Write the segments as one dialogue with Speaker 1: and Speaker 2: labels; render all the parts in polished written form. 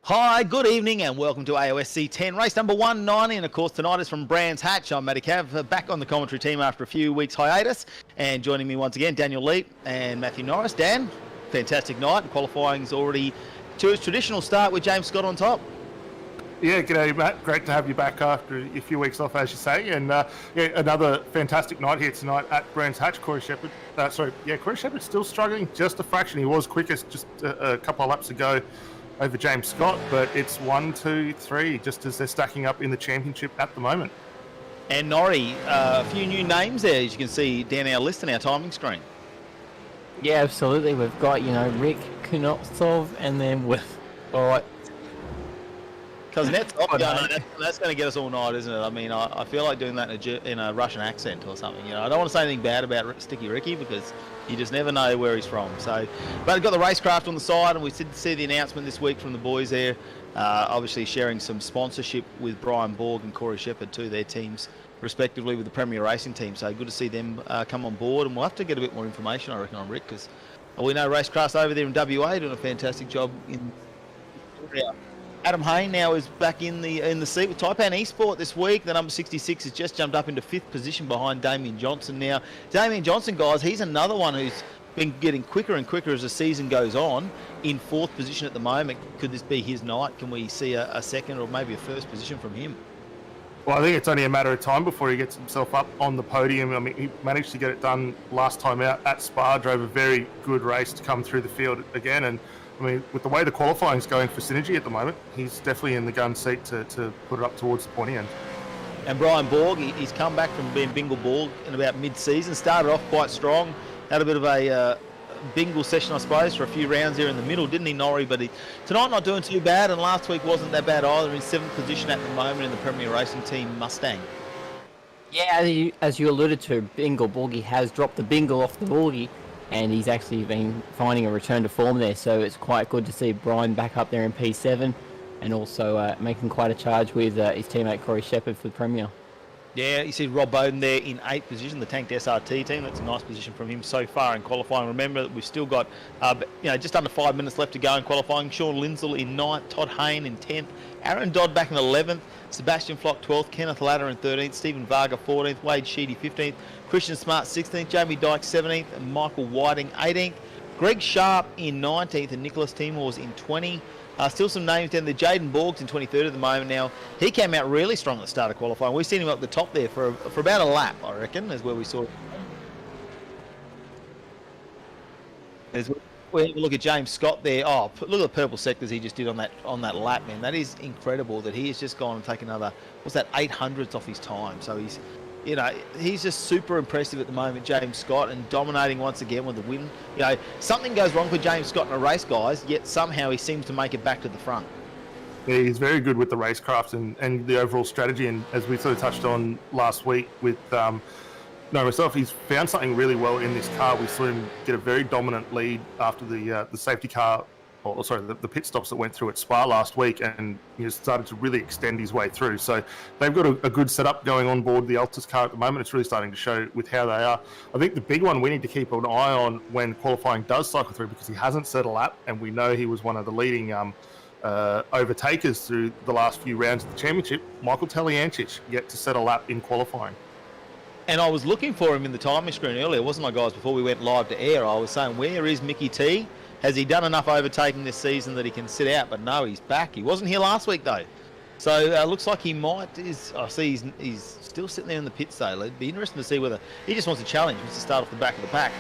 Speaker 1: Hi, good evening and welcome to AOSC10, race number 190, and of course tonight is from Brands Hatch. I'm Matty Cav, back on the commentary team after a few weeks hiatus, and joining me once again, Daniel Leet and Matthew Norris. Dan, fantastic night, and qualifying's already to its traditional start with James Scott on top.
Speaker 2: Yeah, g'day Matt, great to have you back after a few weeks off, as you say, and another fantastic night here tonight at Brands Hatch. Corey Shepherd's still struggling just a fraction. He was quickest just a couple of laps ago over James Scott, but it's 1, 2, 3, just as they're stacking up in the championship at the moment.
Speaker 1: And Norrie, a few new names there, as you can see down our list in our timing screen.
Speaker 3: Yeah, absolutely. We've got, Rick Kunotsov, and then all right.
Speaker 1: Because that's going to get us all night, isn't it? I mean, I feel like doing that in a Russian accent or something. I don't want to say anything bad about Sticky Ricky because you just never know where he's from. So, but we've got the racecraft on the side, and we did see the announcement this week from the boys there, obviously sharing some sponsorship with Brian Borg and Corey Shepherd to their teams, respectively, with the Premier Racing team. So good to see them come on board, and we'll have to get a bit more information, I reckon, on Rick, because we know Racecraft's over there in WA doing a fantastic job in. Adam Hayne now is back in the seat with Taipan Esport this week. The number 66 has just jumped up into 5th position behind Damian Johnson now. Damian Johnson, guys, he's another one who's been getting quicker and quicker as the season goes on. In 4th position at the moment. Could this be his night? Can we see a second or maybe a first position from him?
Speaker 2: Well, I think it's only a matter of time before he gets himself up on the podium. I mean, he managed to get it done last time out at Spa, drove a very good race to come through the field again, and I mean, with the way the qualifying's going for Synergy at the moment, he's definitely in the gun seat to put it up towards the pointy end.
Speaker 1: And Brian Borg, he's come back from being Bingle Borg in about mid-season. Started off quite strong, had a bit of a bingle session, I suppose, for a few rounds there in the middle, didn't he, Norrie? But tonight not doing too bad, and last week wasn't that bad either. In 7th position at the moment in the Premier Racing Team Mustang.
Speaker 3: Yeah, as you alluded to, Bingle Borgie has dropped the bingle off the Borgie, and he's actually been finding a return to form there, so it's quite good to see Brian back up there in P7 and also making quite a charge with his teammate Corey Shepherd for the Premier.
Speaker 1: Yeah, you see Rob Bowden there in 8th position, the Tanked SRT team. That's a nice position from him so far in qualifying. Remember that we've still got just under 5 minutes left to go in qualifying. Sean Lindsell in 9th, Todd Hayne in 10th, Aaron Dodd back in 11th, Sebastian Flock 12th, Kenneth Ladder in 13th, Stephen Varga 14th, Wade Sheedy 15th, Christian Smart 16th, Jamie Dyke 17th, and Michael Whiting 18th. Greg Sharp in 19th and Nicholas Timors in 20th. Still some names down there. Jaden Borg's in 23rd at the moment now. He came out really strong at the start of qualifying. We've seen him up the top there for about a lap, I reckon, is where we saw it. We look at James Scott there. Oh, look at the purple sectors he just did on that lap, man. That is incredible that he has just gone and taken another, what's that, 800ths off his time. So he's just super impressive at the moment, James Scott, and dominating once again with the win. Something goes wrong for James Scott in a race, guys, yet somehow he seems to make it back to the front.
Speaker 2: Yeah, he's very good with the racecraft and the overall strategy, and as we sort of touched on last week with myself, he's found something really well in this car. We saw him get a very dominant lead after the safety car, the pit stops that went through at Spa last week, and he started to really extend his way through. So they've got a good setup going on board the Altus car at the moment. It's really starting to show with how they are. I think the big one we need to keep an eye on when qualifying does cycle through, because he hasn't set a lap, and we know he was one of the leading overtakers through the last few rounds of the championship. Michael Taliancic yet to set a lap in qualifying.
Speaker 1: And I was looking for him in the timing screen earlier, wasn't I, guys? Before we went live to air, I was saying, where is Mickey T? Has he done enough overtaking this season that he can sit out? But no, he's back. He wasn't here last week, though. So looks like he might. I see he's still sitting there in the pits, though. It'd be interesting to see whether he just wants a challenge, wants to start off the back of the pack.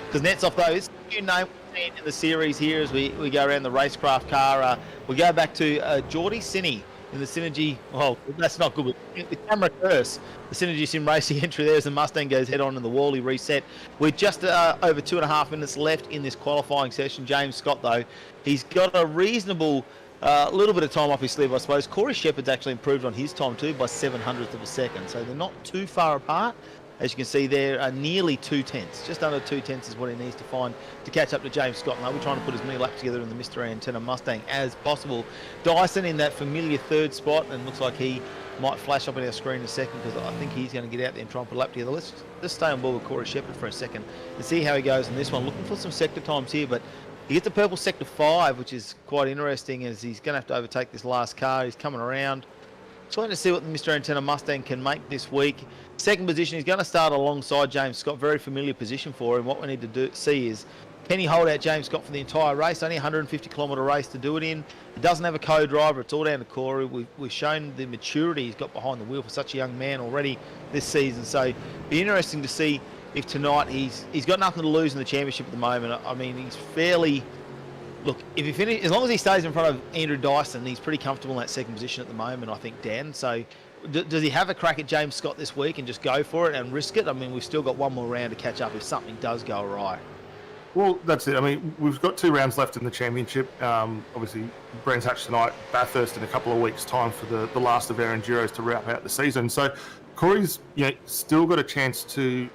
Speaker 1: Because Netsov, though, is a new name in the series here as we go around the racecraft car. We go back to Geordie Cine in the Synergy. Well, that's not good. The camera curse. The Synergy Sim Racing entry there as the Mustang goes head on in the Wally reset. With just over 2.5 minutes left in this qualifying session. James Scott, though, he's got a reasonable little bit of time off his sleeve, I suppose. Corey Shepherd's actually improved on his time too by 700th of a second. So they're not too far apart. As you can see, there are nearly 2/10. Just under 2/10 is what he needs to find to catch up to James Scott. And we're trying to put as many laps together in the Mr. Antenna Mustang as possible. Dyson in that familiar 3rd spot, and looks like he might flash up on our screen in a second, because I think he's going to get out there and try and put a lap together. Let's just stay on board with Corey Shepherd for a second and see how he goes in this one. Looking for some sector times here, but He gets the purple sector 5, which is quite interesting as he's going to have to overtake this last car. He's coming around. Just waiting to see what the Mr. Antenna Mustang can make this week. Second position, he's going to start alongside James Scott. Very familiar position for him. What we need to see is, can he hold out James Scott for the entire race? Only a 150-kilometre race to do it in. He doesn't have a co-driver. It's all down to Corey. We've shown the maturity he's got behind the wheel for such a young man already this season. So be interesting to see if tonight he's got nothing to lose in the championship at the moment. I mean, he's fairly... Look, if he finish, as long as he stays in front of Andrew Dyson, he's pretty comfortable in that second position at the moment, I think, Dan. So does he have a crack at James Scott this week and just go for it and risk it? I mean, we've still got one more round to catch up if something does go awry.
Speaker 2: Well, that's it. I mean, we've got 2 rounds left in the championship. Obviously, Brands Hatch tonight, Bathurst in a couple of weeks' time for the last of our Enduros to wrap out the season. So Corey's still got a chance to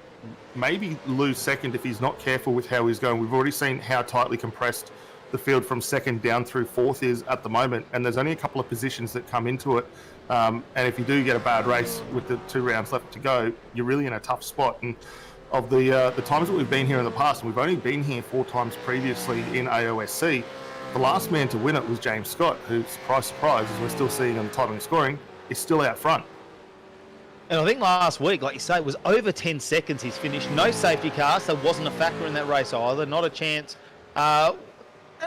Speaker 2: maybe lose second if he's not careful with how he's going. We've already seen how tightly compressed the field from second down through fourth is at the moment, and there's only a couple of positions that come into it. And if you do get a bad race with the 2 rounds left to go, you're really in a tough spot. And of the times that we've been here in the past, and we've only been here 4 times previously in AOSC, the last man to win it was James Scott, who, surprise, surprise, as we're still seeing on the titling scoring, is still out front.
Speaker 1: And I think last week, like you say, it was over 10 seconds he's finished. No safety car, so wasn't a factor in that race either. Not a chance.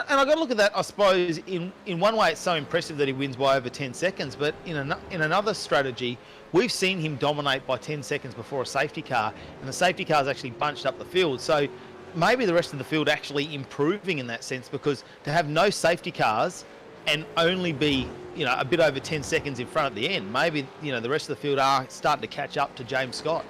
Speaker 1: And I've got to look at that, I suppose, in one way it's so impressive that he wins by over 10 seconds, but in another strategy, we've seen him dominate by 10 seconds before a safety car, and the safety car's actually bunched up the field. So maybe the rest of the field actually improving in that sense, because to have no safety cars and only be, a bit over 10 seconds in front at the end, maybe, the rest of the field are starting to catch up to James Scott.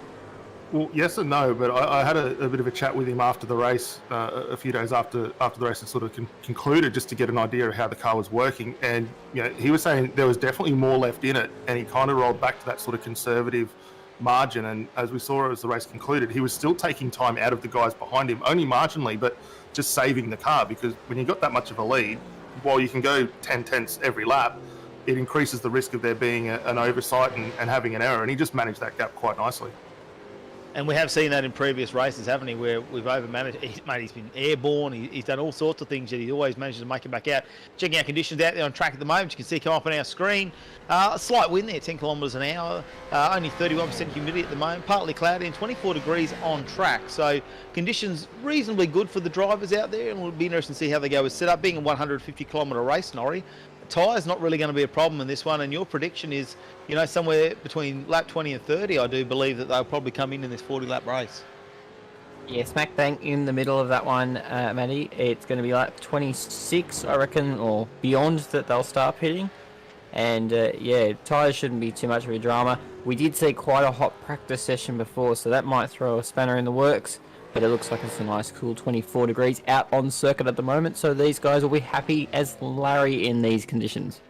Speaker 2: Well, yes and no, but I had a bit of a chat with him after the race, a few days after the race had sort of concluded, just to get an idea of how the car was working. And he was saying there was definitely more left in it, and he kind of rolled back to that sort of conservative margin. And as we saw as the race concluded, he was still taking time out of the guys behind him, only marginally, but just saving the car, because when you've got that much of a lead, while you can go 10 tenths every lap, it increases the risk of there being an oversight and having an error. And he just managed that gap quite nicely.
Speaker 1: And we have seen that in previous races, haven't we, where we've overmanaged. He's been airborne. He's done all sorts of things that he always manages to make it back out. Checking our conditions out there on track at the moment, you can see come up on our screen. A slight wind there, 10 kilometres an hour. Only 31% humidity at the moment. Partly cloudy and 24 degrees on track. So conditions reasonably good for the drivers out there, and it'll be interesting to see how they go with setup. Being a 150-kilometre race, Norrie, tyres not really going to be a problem in this one, and your prediction is, somewhere between lap 20 and 30, I do believe that they'll probably come in this 40-lap race.
Speaker 3: Yeah, smack bang in the middle of that one, Matty. It's going to be lap 26, I reckon, or beyond, that they'll start pitting. And tyres shouldn't be too much of a drama. We did see quite a hot practice session before, so that might throw a spanner in the works. But it looks like it's a nice cool 24 degrees out on circuit at the moment, so these guys will be happy as Larry in these conditions.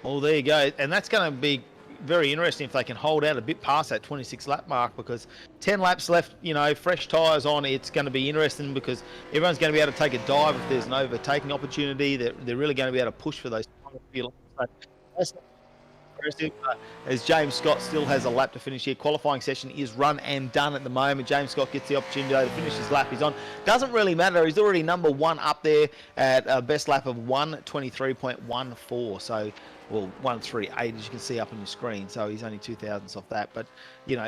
Speaker 1: Well, there you go. And that's going to be very interesting if they can hold out a bit past that 26 lap mark, because 10 laps left, fresh tyres on. It's going to be interesting because everyone's going to be able to take a dive if there's an overtaking opportunity. They're really going to be able to push for those few laps. So that's impressive. As James Scott still has a lap to finish here. Qualifying session is run and done at the moment. James Scott gets the opportunity to finish his lap. He's on. Doesn't really matter. He's already number 1 up there at a best lap of 1:23.14. So, 1:38 as you can see up on your screen. So he's only 2 thousandths off that. But,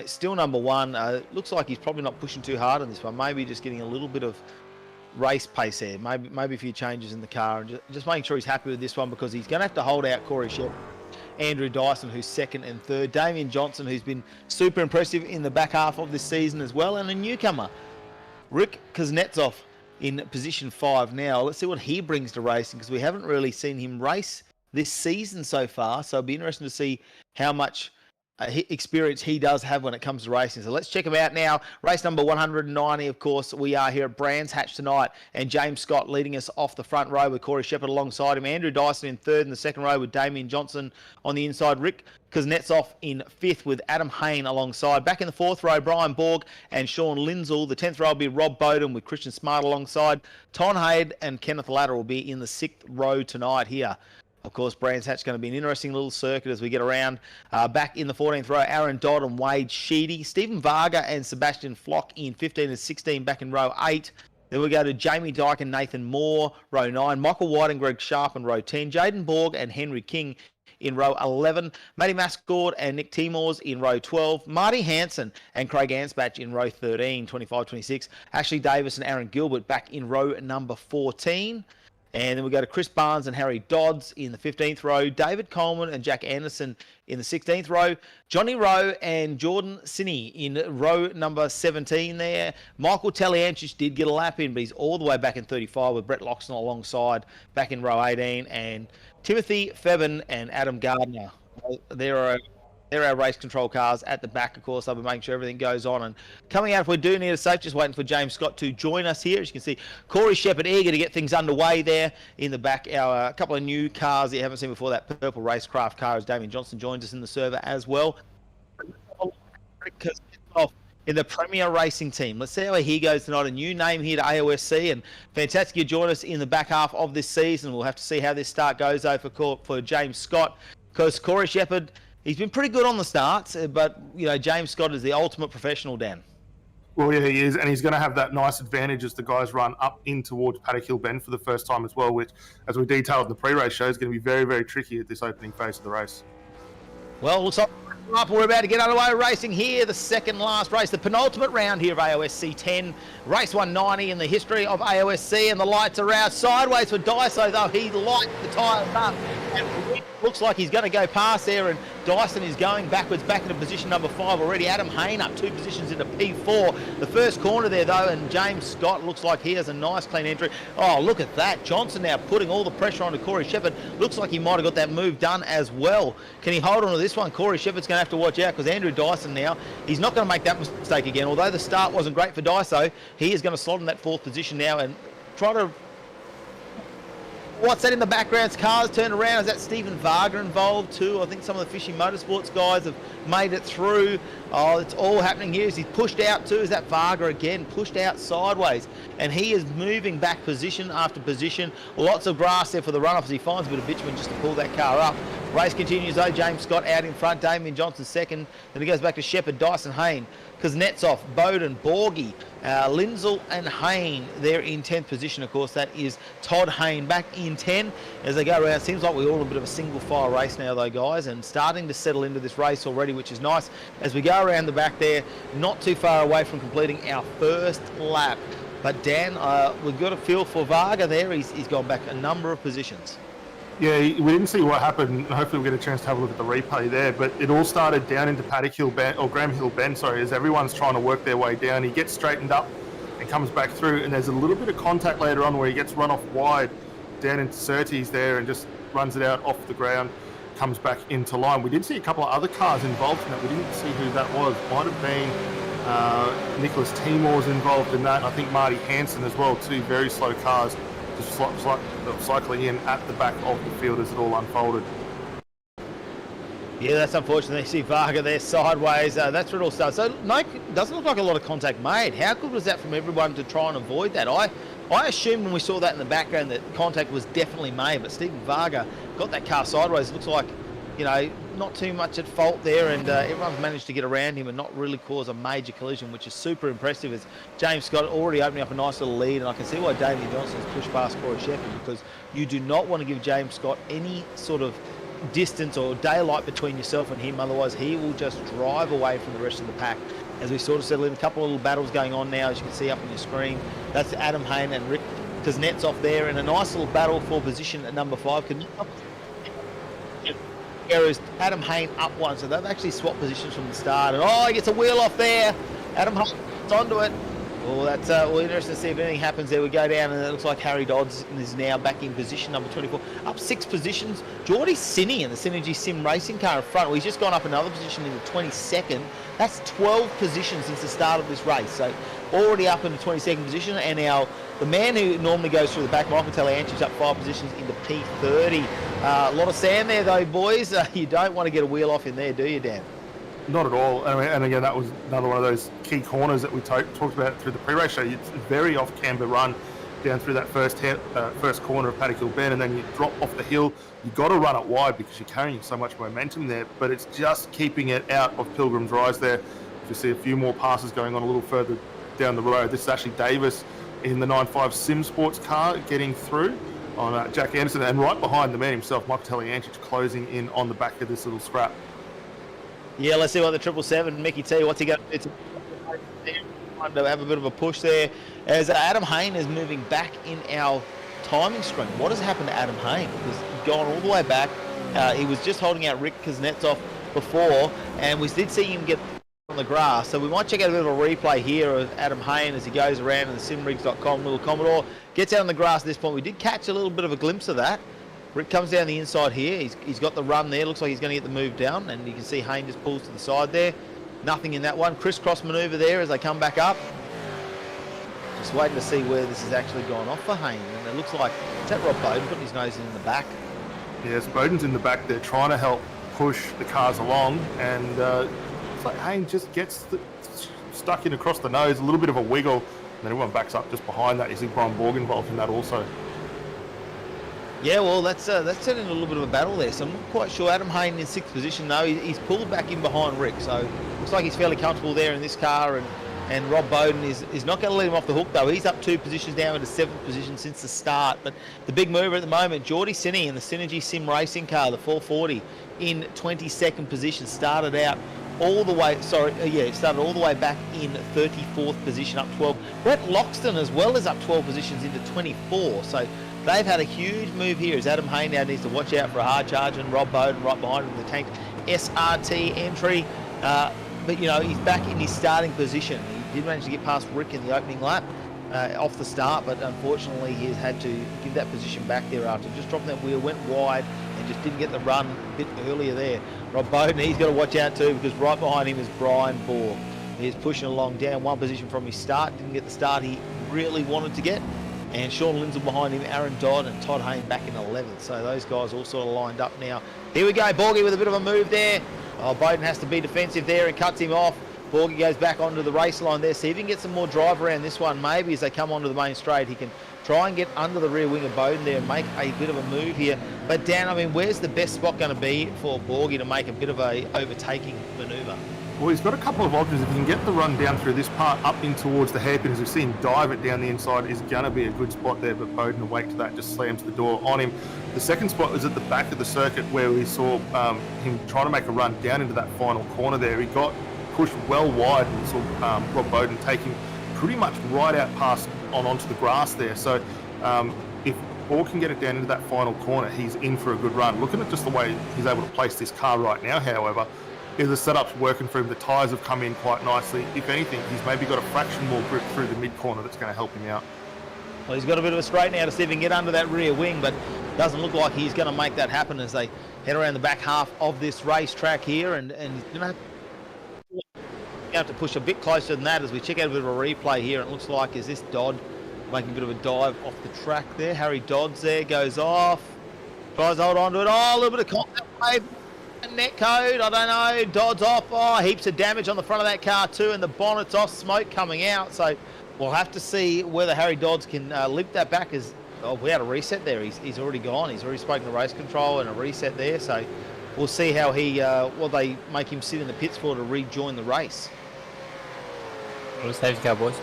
Speaker 1: still number 1. Looks like he's probably not pushing too hard on this one. Maybe just getting a little bit of race pace there. Maybe a few changes in the car, and just making sure he's happy with this one, because he's going to have to hold out Corey Shep, Andrew Dyson, who's 2nd and 3rd, Damian Johnson, who's been super impressive in the back half of this season as well, and a newcomer, Rick Kuznetsov, in position 5 now. Let's see what he brings to racing, because we haven't really seen him race this season so far, so it'll be interesting to see how much experience he does have when it comes to racing. So let's check him out now. Race number 190, of course. We are here at Brands Hatch tonight, and James Scott leading us off the front row with Corey Shepherd alongside him. Andrew Dyson in 3rd in the 2nd row with Damian Johnson on the inside. Rick Kuznetsov in 5th with Adam Hayne alongside. Back in the 4th row, Brian Borg and Sean Lindsell. The 10th row will be Rob Bowden with Christian Smart alongside. Ton Hayde and Kenneth Latter will be in the 6th row tonight here. Of course, Brands Hatch is going to be an interesting little circuit as we get around. Back in the 14th row, Aaron Dodd and Wade Sheedy. Stephen Varga and Sebastian Flock in 15 and 16 back in row 8. Then we go to Jamie Dyke and Nathan Moore, row 9. Michael White and Greg Sharp in row 10. Jaden Borg and Henry King in row 11. Matty Mascord and Nick Timors in row 12. Marty Hansen and Craig Ansbach in row 13, 25-26. Ashley Davis and Aaron Gilbert back in row number 14. And then we go to Chris Barnes and Harry Dodds in the 15th row. David Coleman and Jack Anderson in the 16th row. Johnny Rowe and Jordan Sinney in row number 17 there. Michael Talianchich did get a lap in, but he's all the way back in 35 with Brett Loxton alongside back in row 18. And Timothy Febben and Adam Gardner. They're our race control cars at the back, of course. They'll be making sure everything goes on. And coming out, if we do need a safe, just waiting for James Scott to join us here. As you can see, Corey Shepherd eager to get things underway there in the back. Our couple of new cars that you haven't seen before, that purple racecraft car, as Damian Johnson joins us in the server as well. In the Premier Racing team. Let's see how he goes tonight. A new name here to AOSC, and fantastic you join us in the back half of this season. We'll have to see how this start goes, though, for James Scott, because Corey Shepherd, he's been pretty good on the starts, but, you know, James Scott is the ultimate professional, Dan.
Speaker 2: Well, yeah, he is, and he's going to have that nice advantage as the guys run up in towards Paddock Hill Bend for the first time as well, which, as we detailed in the pre-race show, is going to be very, very tricky at this opening phase of the race.
Speaker 1: Well, looks like we're about to get underway racing here. The second last race, the penultimate round here of AOSC 10. Race 190 in the history of AOSC, and the lights are out. Sideways for Daiso, though. He lights the tyres up. And looks like he's going to go past there, and Dyson is going backwards back into position number 5 already. Adam Hayne up 2 positions into P4. The first corner there, though, and James Scott looks like he has a nice clean entry. Oh, look at that. Johnson now putting all the pressure onto Corey Shepherd. Looks like he might have got that move done as well. Can he hold on to this one? Corey Shepherd's going to have to watch out, because Andrew Dyson now, he's not going to make that mistake again. Although the start wasn't great for Daiso, he is going to slot in that 4th position now and try to... What's that in the background? Cars turn around. Is that Stephen Varga involved too? I think some of the Fishing Motorsports guys have made it through. Oh, it's all happening here. Is he pushed out too? Is that Varga again? Pushed out sideways. And he is moving back position after position. Lots of grass there for the runoff as he finds a bit of bitumen just to pull that car up. Race continues though. James Scott out in front. Damian Johnson second. Then he goes back to Shepherd, Dyson, Hayne, Kuznetsov, Bowden, Borgie, Lindsell and Hayne. They're in 10th position, of course. That is Todd Hayne back in 10 as they go around. Seems like we're all a bit of a single file race now, though, guys, and starting to settle into this race already, which is nice. As we go around the back there, not too far away from completing our first lap. But Dan, we've got a feel for Varga there. He's gone back a number of positions.
Speaker 2: Yeah, we didn't see what happened. Hopefully we'll get a chance to have a look at the replay there. But it all started down into Paddock Hill Bend, or Graham Hill Bend, sorry, as everyone's trying to work their way down. He gets straightened up and comes back through, and there's a little bit of contact later on where he gets run off wide down into Surtees there and just runs it out off the ground, comes back into line. We did see a couple of other cars involved in that. We didn't see who that was. Might have been Nicholas Timor's involved in that. I think Marty Hansen as well, 2 very slow cars just cycling in at the back of the field as it all unfolded.
Speaker 1: Yeah, that's unfortunate. You see Varga there sideways. That's where it all starts. So, no, doesn't look like a lot of contact made. How good was that from everyone to try and avoid that? I assumed when we saw that in the background that contact was definitely made, but Stephen Varga got that car sideways. Looks like, you know, not too much at fault there, and everyone's managed to get around him and not really cause a major collision, which is super impressive, as James Scott already opening up a nice little lead. And I can see why Damian Johnson has pushed past Corey Shepherd, because you do not want to give James Scott any sort of distance or daylight between yourself and him, otherwise he will just drive away from the rest of the pack. As we sort of settle in, a couple of little battles going on now, as you can see up on your screen. That's Adam Hayne and Rick Kuznetsov there in a nice little battle for position at number 5. Whereas Adam Hayne up one, so they've actually swapped positions from the start. And oh, he gets a wheel off there. Adam Hayne's onto it. Oh, that's interesting to see if anything happens there. We go down, and it looks like Harry Dodds is now back in position number 24. Up 6 positions. Geordie Sinney in the Synergy Sim Racing car in front. Well, he's just gone up another position in the 22nd. That's 12 positions since the start of this race. So already up in the 22nd position. And now the man who normally goes through the back, Michael Talianchich, up 5 positions into P30. A lot of sand there, though, boys. You don't want to get a wheel off in there, do you, Dan?
Speaker 2: Not at all. And again, that was another one of those key corners that we talked about through the pre-race show. It's a very off-camber run down through that first corner of Paddock Hill Bend, and then you drop off the hill. You've got to run it wide because you're carrying so much momentum there, but it's just keeping it out of Pilgrim's Rise there. You see a few more passes going on a little further down the road. This is actually Davis in the 9.5 Sim Sports car getting through on Jack Anderson, and right behind the man himself, Michael Telianchich, closing in on the back of this little scrap.
Speaker 1: Yeah, let's see what the 777, Mickey T, what's he got to have a bit of a push there as Adam Hayne is moving back in our timing screen. What has happened to Adam Hayne? He's gone all the way back. He was just holding out Rick Kuznetsov before, and we did see him get on the grass. So we might check out a bit of a replay here of Adam Hayne as he goes around in the simrigs.com little Commodore. Gets out on the grass at this point. We did catch a little bit of a glimpse of that. Rick comes down the inside here. He's got the run there. Looks like he's going to get the move down, and you can see Hayne just pulls to the side there. Nothing in that one. Crisscross manoeuvre there as they come back up. Just waiting to see where this has actually gone off for Hayne. And it looks like, is that Rob Bowden putting his nose in the back?
Speaker 2: Yes, Bowden's in the back there trying to help push the cars along, and it's like Hayne just gets stuck in across the nose, a little bit of a wiggle, and then everyone backs up just behind that. You see Brian Borg involved in that also.
Speaker 1: Yeah, well, that's turning a little bit of a battle there. So I'm not quite sure. Adam Hayne in 6th position, though. He's pulled back in behind Rick. So looks like he's fairly comfortable there in this car. And Rob Bowden is not going to let him off the hook, though. He's up 2 positions now into 7th position since the start. But the big mover at the moment, Geordie Sinney in the Synergy Sim Racing car, the 440, in 22nd position. Started all the way back in 34th position, up 12. Brett Loxton as well is up 12 positions into 24. So they've had a huge move here as Adam Hayne now needs to watch out for a hard charge, and Rob Bowden right behind him with the tank SRT entry. But, you know, he's back in his starting position. He did manage to get past Rick in the opening lap off the start, but unfortunately he's had to give that position back there after just dropping that wheel, went wide and just didn't get the run a bit earlier there. Rob Bowden, he's got to watch out too, because right behind him is Brian Borg. He's pushing along down 1 position from his start, didn't get the start he really wanted to get. And Sean Lindsell behind him, Aaron Dodd and Todd Hayne back in 11th. So those guys all sort of lined up now. Here we go, Borgie with a bit of a move there. Oh, Bowden has to be defensive there and cuts him off. Borgie goes back onto the race line there. See if he can get some more drive around this one. Maybe as they come onto the main straight, he can try and get under the rear wing of Bowden there and make a bit of a move here. But Dan, I mean, where's the best spot going to be for Borgie to make a bit of a overtaking manoeuvre?
Speaker 2: Well, he's got a couple of options. If he can get the run down through this part up in towards the hairpin, as we've seen dive it down the inside, is going to be a good spot there, but Bowden will wait to that, just slams the door on him. The second spot was at the back of the circuit where we saw him trying to make a run down into that final corner there. He got pushed well wide and saw Rob Bowden taking pretty much right out past onto the grass there. So if Borg can get it down into that final corner, he's in for a good run. Looking at just the way he's able to place this car right now, however, is the setup's working for him. The tyres have come in quite nicely. If anything, he's maybe got a fraction more grip through the mid-corner that's going to help him out.
Speaker 1: Well, he's got a bit of a straight now to see if he can get under that rear wing, but doesn't look like he's going to make that happen as they head around the back half of this racetrack here, and he's going to have to push a bit closer than that as we check out a bit of a replay here. It looks like, is this Dodd making a bit of a dive off the track there? Harry Dodd's there, goes off, tries to hold on to it. Oh, a little bit of contact wave. Net code, I don't know. Dodd's off. Oh, heaps of damage on the front of that car too, and the bonnet's off, smoke coming out. So we'll have to see whether Harry Dodds can limp that back. As we had a reset there. He's already gone. He's already spoken to race control and a reset there. So we'll see how he what they make him sit in the pits for to rejoin the race.
Speaker 3: Well, safety car, boys.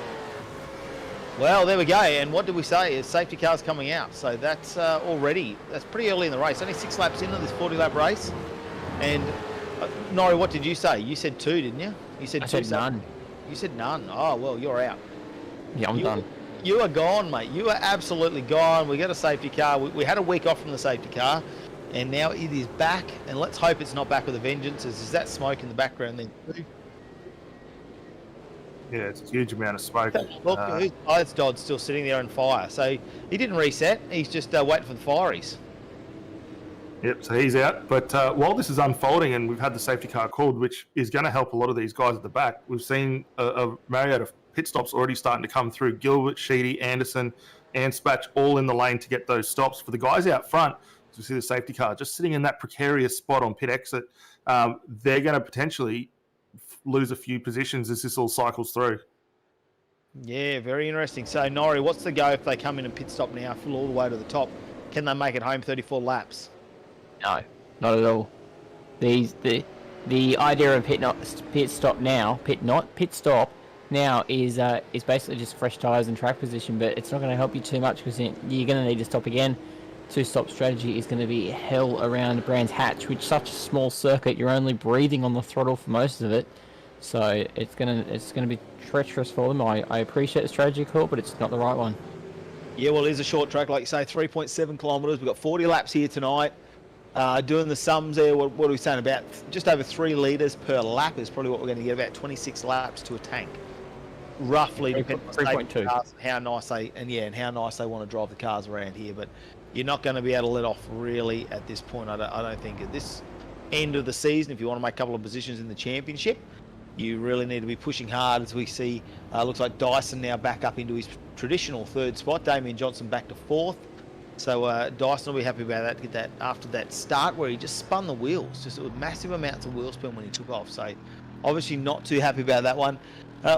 Speaker 1: Well, there we go. And what did we say? Is safety cars coming out. So that's that's pretty early in the race. Only 6 laps into this 40-lap race. And Nori, what did you say? You said 2, didn't you? You said
Speaker 3: I
Speaker 1: 2.
Speaker 3: said none.
Speaker 1: You said none. Oh, well, you're out.
Speaker 3: Yeah, I'm done.
Speaker 1: You are gone, mate. You are absolutely gone. We got a safety car. We had a week off from the safety car, and now it is back. And let's hope it's not back with a vengeance. Is that smoke in the background then?
Speaker 2: Yeah, it's a huge amount of smoke.
Speaker 1: Look, it's Dodd still sitting there on fire. So he didn't reset. He's just waiting for the fireys.
Speaker 2: Yep, so he's out. But while this is unfolding and we've had the safety car called, which is going to help a lot of these guys at the back, we've seen a myriad of pit stops already starting to come through. Gilbert, Sheedy, Anderson, and Spatch all in the lane to get those stops. For the guys out front, as we see the safety car just sitting in that precarious spot on pit exit, they're going to potentially lose a few positions as this all cycles through.
Speaker 1: Yeah, very interesting. So, Nori, what's the go if they come in and pit stop now, full all the way to the top? Can they make it home 34 laps?
Speaker 3: No, not at all. The idea of pit stop now is basically just fresh tyres and track position, but it's not going to help you too much because you're going to need to stop again. Two-stop strategy is going to be hell around Brands Hatch, which is such a small circuit. You're only breathing on the throttle for most of it, so it's gonna be treacherous for them. I appreciate the strategy call, but it's not the right one.
Speaker 1: Yeah, well, it is a short track, like you say, 3.7 kilometres. We've got 40 laps here tonight. Doing the sums there, what are we saying? About just over 3 litres per lap is probably what we're going to get, about 26 laps to a tank. Roughly, depending on
Speaker 3: 3.2.
Speaker 1: how nice they want to drive the cars around here. But you're not going to be able to let off really at this point. I don't think at this end of the season, if you want to make a couple of positions in the championship, you really need to be pushing hard. As we see, looks like Dyson now back up into his traditional 3rd spot. Damian Johnson back to 4th. So Dyson will be happy about that, to get that after that start where he just spun the wheels, just with massive amounts of wheel spin when he took off. So obviously not too happy about that one.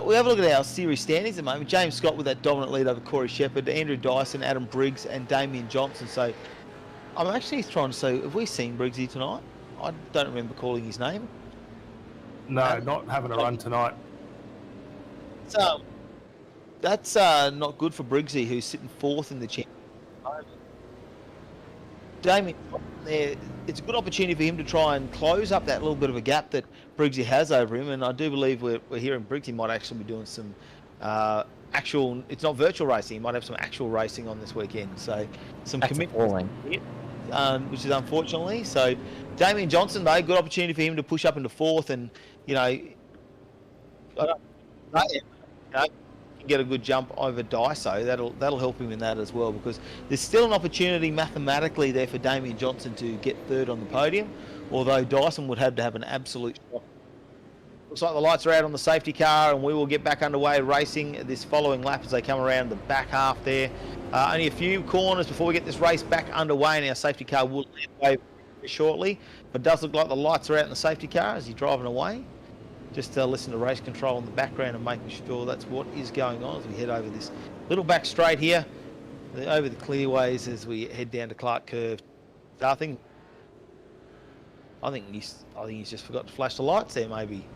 Speaker 1: We have a look at our series standings at the moment. James Scott with that dominant lead over Corey Shepherd, Andrew Dyson, Adam Briggs and Damian Johnson. So I'm actually trying to say, have we seen Briggsy tonight? I don't remember calling his name.
Speaker 2: No, not having a run tonight.
Speaker 1: So that's not good for Briggsy, who's sitting 4th in the championship. Damian, there, it's a good opportunity for him to try and close up that little bit of a gap that Briggsy has over him, and I do believe we're hearing Briggsy might actually be doing some actual, it's not virtual racing, he might have some actual racing on this weekend, so some commitment, which is unfortunately. So Damian Johnson, though, good opportunity for him to push up into 4th, and you know, get a good jump over Daiso. That'll help him in that as well, because there's still an opportunity mathematically there for Damian Johnson to get 3rd on the podium, although Dyson would have to have an absolute shot. Looks like the lights are out on the safety car, and we will get back underway racing this following lap as they come around the back half there. Only a few corners before we get this race back underway, and our safety car will lead away shortly, but it does look like the lights are out in the safety car as he's driving away. Just listen to race control in the background and making sure that's what is going on as we head over this little back straight here, over the clearways as we head down to Clark Curve. I think he's just forgot to flash the lights there, maybe.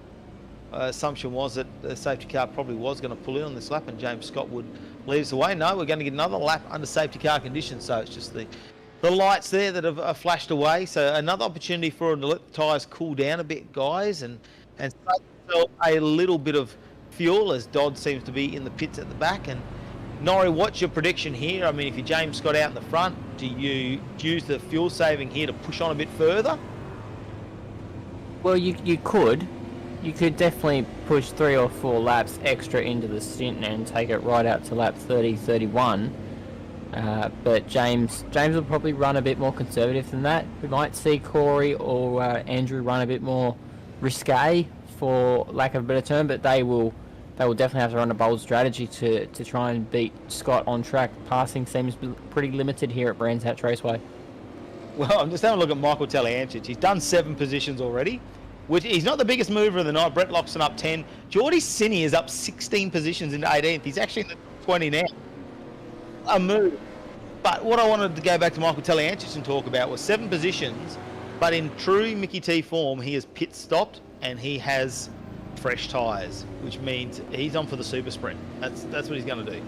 Speaker 1: Assumption was that the safety car probably was going to pull in on this lap and James Scott would lead us away. No, we're going to get another lap under safety car conditions, so it's just the lights there that have flashed away. So another opportunity for him to let the tyres cool down a bit, guys, and save a little bit of fuel, as Dodd seems to be in the pits at the back. And Norrie, what's your prediction here? I mean, if you're James Scott out in the front, do you use the fuel saving here to push on a bit further?
Speaker 3: Well, you could definitely push 3 or 4 laps extra into the stint and take it right out to lap 30, 31. But James will probably run a bit more conservative than that. We might see Corey or Andrew run a bit more risque, for lack of a better term, but they will definitely have to run a bold strategy to try and beat Scott on track. Passing seems pretty limited here at Brands Hatch Raceway.
Speaker 1: Well, I'm just having a look at Michael Taliancic. He's done 7 positions already, which he's not the biggest mover of the night. Brett Loxton up 10. Geordie Sinney is up 16 positions into 18th. He's actually in the 20 now. A move. But what I wanted to go back to Michael Taliancic and talk about was 7 positions, but in true Mickey T form, he has pit stopped and he has fresh tyres, which means he's on for the super sprint. That's what he's going to do.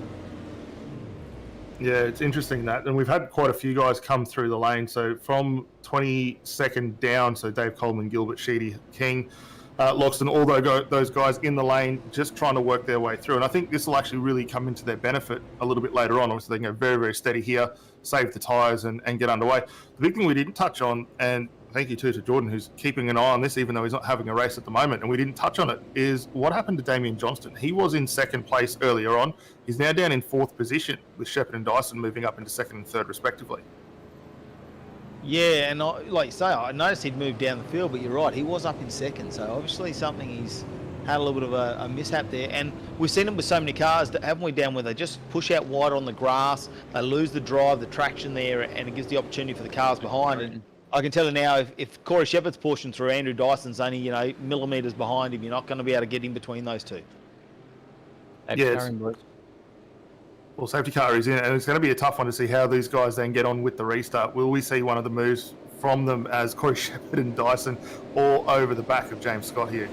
Speaker 2: Yeah, it's interesting that, and we've had quite a few guys come through the lane. So from 22nd down, so Dave Coleman, Gilbert, Sheedy, King, Loxton, all those guys in the lane, just trying to work their way through. And I think this will actually really come into their benefit a little bit later on. Obviously, they can go very, very steady here, save the tyres and get underway. The big thing we didn't touch on, and thank you too to Jordan, who's keeping an eye on this, even though he's not having a race at the moment, and we didn't touch on it, is what happened to Damian Johnston. He was in 2nd place earlier on. He's now down in 4th position, with Shepherd and Dyson moving up into 2nd and 3rd respectively.
Speaker 1: Yeah, and like you say, I noticed he'd moved down the field, but you're right, he was up in 2nd, so obviously something he's had a little bit of a mishap there. And we've seen him with so many cars, haven't we, down where they just push out wide on the grass, they lose the drive, the traction there, and it gives the opportunity for the cars behind. And I can tell you now, if Corey Shepherd's pushing through, Andrew Dyson's only, millimetres behind him, you're not going to be able to get in between those two.
Speaker 2: Yes. Well, safety car is in, and it's going to be a tough one to see how these guys then get on with the restart. Will we see one of the moves from them as Corey Shepherd and Dyson all over the back of James Scott here?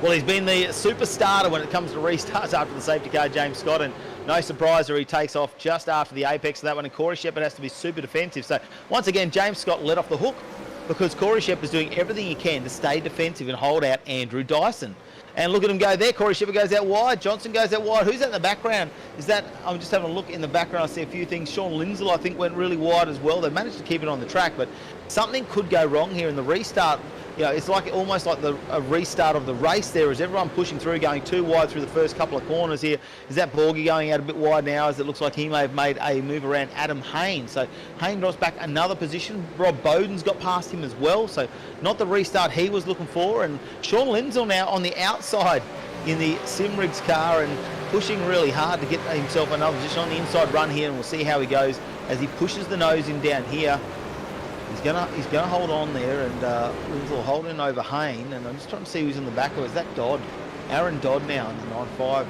Speaker 1: Well, he's been the super starter when it comes to restarts after the safety car, James Scott, and no surprise there he takes off just after the apex of that one, and Corey Shepherd has to be super defensive. So once again, James Scott let off the hook because Corey Shepherd's doing everything he can to stay defensive and hold out Andrew Dyson. And look at him go there. Corey Shepherd goes out wide. Johnson goes out wide. Who's that in the background? Is that, I'm just having a look in the background. I see a few things. Sean Lindsell, I think, went really wide as well. They managed to keep it on the track, but something could go wrong here in the restart. You know, it's like almost like a restart of the race there as everyone pushing through, going too wide through the first couple of corners here. Is that Borgie going out a bit wide now as it looks like he may have made a move around Adam Hayne. So Hayne drops back another position. Rob Bowden's got past him as well. So not the restart he was looking for. And Sean Lindsell now on the outside in the Simrigs car and pushing really hard to get himself another position on the inside run here, and we'll see how he goes as he pushes the nose in down here. He's gonna hold on there, and Lindsell holding over Hayne, and I'm just trying to see who's in the back. Is that Dodd? Aaron Dodd now in the 9.5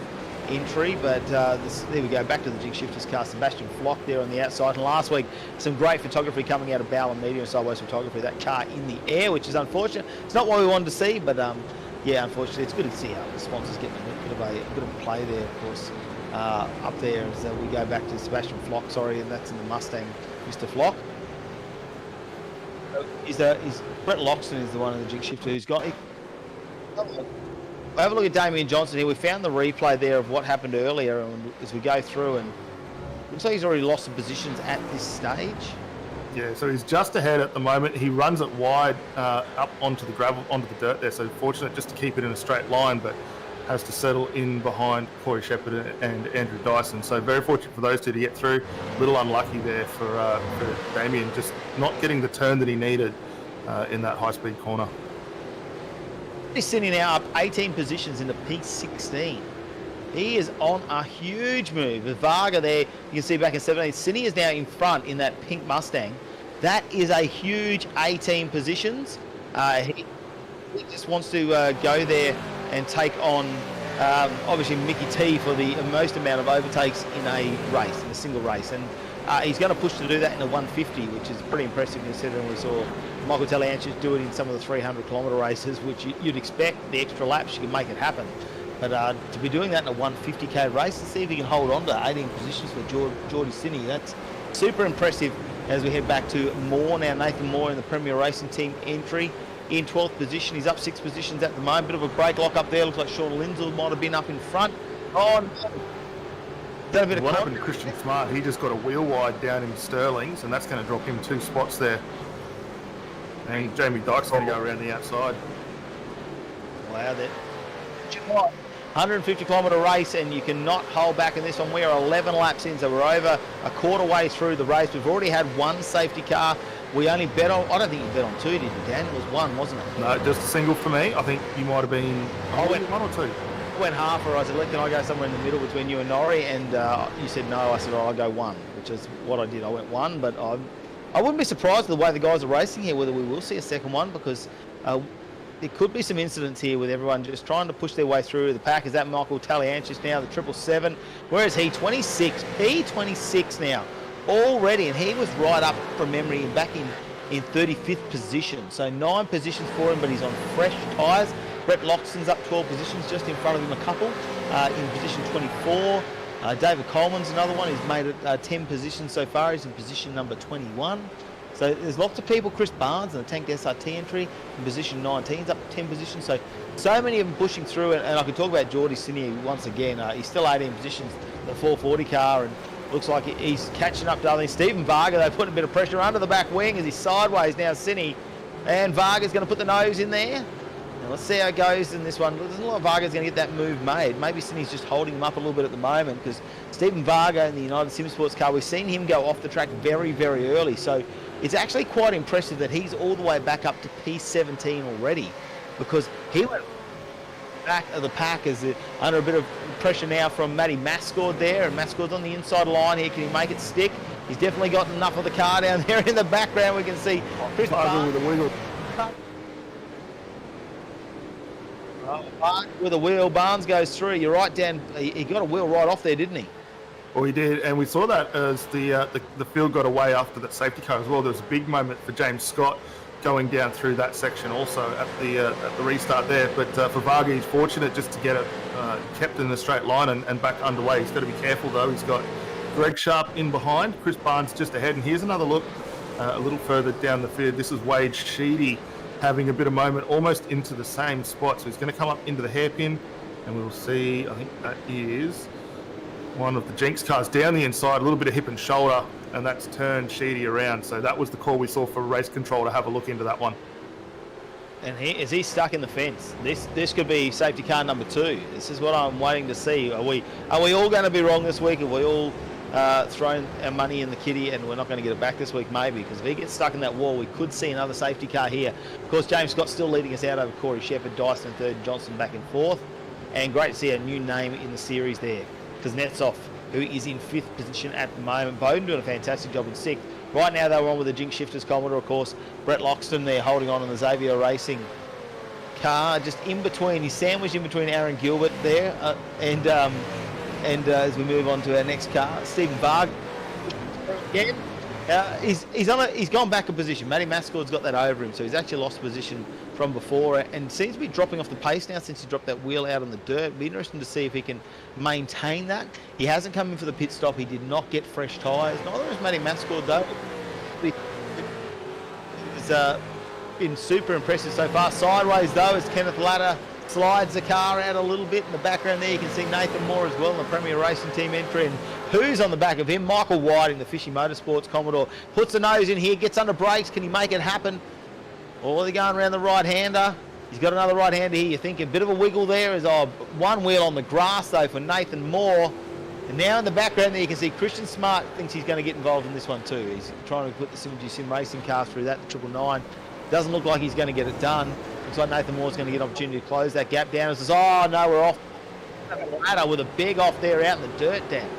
Speaker 1: entry, but there we go, back to the Jinx Shifters car. Sebastian Flock there on the outside, and last week some great photography coming out of Bauer Media and Sideways Photography. That car in the air, which is unfortunate. It's not what we wanted to see, but yeah, unfortunately, it's good to see how the sponsors getting a bit of a play there, of course, up there as we go back to Sebastian Flock, sorry, and that's in the Mustang, Mr. Flock. He's Brett Loxton is the one in the Jinx Shifter who's got. Have a look at Damian Johnson here. We found the replay there of what happened earlier, and as we go through, and looks like he's already lost some positions at this stage.
Speaker 2: Yeah, so he's just ahead at the moment. He runs it wide up onto the gravel, onto the dirt there. So fortunate just to keep it in a straight line, but has to settle in behind Corey Shepherd and Andrew Dyson. So very fortunate for those two to get through. A little unlucky there for Damian, just not getting the turn that he needed in that high-speed corner.
Speaker 1: He's sitting now up 18 positions into P16. He is on a huge move. With Varga there, you can see back in 17. Cine is now in front in that pink Mustang. That is a huge 18 positions. He just wants to go there and take on, obviously, Mickey T for the most amount of overtakes in a race, in a single race. And he's going to push to do that in a 150, which is pretty impressive considering we saw Michael Talianchis do it in some of the 300-kilometre races, which you'd expect the extra laps, you can make it happen. But to be doing that in a 150k race, let's see if he can hold on to 18 positions for Geordie Cine. That's super impressive as we head back to Moore now. Nathan Moore in the Premier Racing Team entry in 12th position. He's up 6 positions at the moment. Bit of a brake lock up there. Looks like Sean Lindsell might have been up in front. Oh, no.
Speaker 2: What happened to Christian Smart? He just got a wheel wide down in Sterling's, and that's going to drop him 2 spots there. And Jamie Dyke's going to go around the outside.
Speaker 1: Wow, that 150-kilometre race, and you cannot hold back in this one. We are 11 laps in, so we're over a quarter way through the race. We've already had 1 safety car. We only bet on, I don't think you bet on 2, did you, Dan? It was 1, wasn't it?
Speaker 2: No, just a single for me. I think you might have been, I went 1 or 2.
Speaker 1: I went half, or I said, can I go somewhere in the middle between you and Norrie? And you said no. I said, I'll go 1, which is what I did. I went 1, but I wouldn't be surprised with the way the guys are racing here, whether we will see a second one, because there could be some incidents here with everyone just trying to push their way through the pack. Is that Michael Talianchis now, the 777? Where is he? 26. P26 now already, and he was right up from memory back in 35th position. So 9 positions for him, but he's on fresh tyres. Brett Loxton's up 12 positions, just in front of him a couple. In position 24. David Coleman's another one. He's made it 10 positions so far. He's in position number 21. So there's lots of people. Chris Barnes in the Tank SRT entry in position 19. He's up 10 positions. So many of them pushing through. And I could talk about Geordie Cine once again. He's still 18 positions, the 440 car, and looks like he's catching up to others. Stephen Varga, they put a bit of pressure under the back wing as he's sideways now, Cine. And Varga's going to put the nose in there. Now let's see how it goes in this one. There's a lot of Varga's going to get that move made. Maybe Cine's just holding him up a little bit at the moment, because Stephen Varga in the United Sim Sports car, we've seen him go off the track very, very early. So it's actually quite impressive that he's all the way back up to P17 already, because he went back of the pack as under a bit of pressure now from Matty Mascord there, and Mascord's on the inside line here. Can he make it stick? He's definitely got enough of the car down there in the background. We can see Chris Barnes
Speaker 2: with a wheel.
Speaker 1: With a wheel, Barnes goes through. You're right, Dan. He got a wheel right off there, didn't he?
Speaker 2: Well, he did, and we saw that as the field got away after that safety car as well. There was a big moment for James Scott going down through that section also at the restart there. But for Varga, he's fortunate just to get it kept in a straight line and back underway. He's got to be careful though. He's got Greg Sharp in behind, Chris Barnes just ahead, and here's another look a little further down the field. This is Wade Sheedy having a bit of moment almost into the same spot. So he's going to come up into the hairpin, and we'll see, I think that is one of the Jinx cars down the inside, a little bit of hip and shoulder, and that's turned Sheedy around. So that was the call we saw for race control to have a look into that one.
Speaker 1: And is he stuck in the fence? This could be safety car number 2. This is what I'm waiting to see. Are we all going to be wrong this week? Are we all throwing our money in the kitty and we're not going to get it back this week? Maybe, because if he gets stuck in that wall, we could see another safety car here. Of course, James Scott's still leading us out over Corey Shepherd, Dyson in 3rd, and Johnson back in 4th. And great to see a new name in the series there. Kuznetsov, who is in 5th position at the moment. Bowden doing a fantastic job in 6th. Right now they were on with the Jinx Shifters Commodore, of course. Brett Loxton there holding on in the Xavier Racing car, just in between. He's sandwiched in between Aaron Gilbert there, and as we move on to our next car, Stephen Varg again. He's gone back a position. Matty Mascord's got that over him, so he's actually lost position from before and seems to be dropping off the pace now since he dropped that wheel out on the dirt. It'll be interesting to see if he can maintain that. He hasn't come in for the pit stop. He did not get fresh tyres. Neither has Matty Mascord though. He's been super impressive so far. Sideways though, as Kenneth Latta slides the car out a little bit in the background there. You can see Nathan Moore as well in the Premier Racing Team entry. And who's on the back of him? Michael Whiting, the Fishy Motorsports Commodore. Puts the nose in here, gets under brakes. Can he make it happen? Or are they going around the right-hander? He's got another right-hander here. You think a bit of a wiggle there. Is one wheel on the grass though for Nathan Moore. And now in the background there you can see Christian Smart thinks he's going to get involved in this one too. He's trying to put the Synergy Sim Racing car through that, the 999. Doesn't look like he's going to get it done. Looks like Nathan Moore's going to get an opportunity to close that gap down. It says, oh no, we're off. Ladder with a big off there out in the dirt down.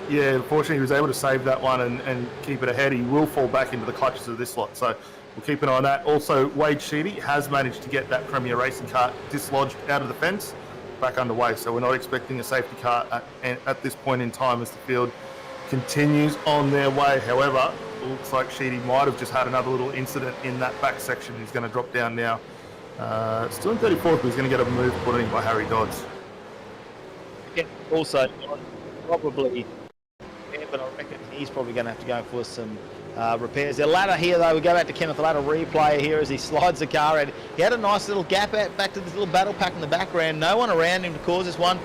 Speaker 2: Yeah, unfortunately he was able to save that one and keep it ahead. He will fall back into the clutches of this lot, so we'll keep an eye on that. Also, Wade Sheedy has managed to get that Premier Racing car dislodged out of the fence, back underway, so we're not expecting a safety car at this point in time as the field continues on their way. However, it looks like Sheedy might have just had another little incident in that back section. He's going to drop down now. Still in 34th, but he's going to get a move put in by Harry Dodds.
Speaker 1: Yeah, also, probably, but I reckon he's probably going to have to go for some repairs. The ladder here, though, we go back to Kenneth Ladder replay here as he slides the car out. He had a nice little gap out back to this little battle pack in the background. No one around him to cause this one.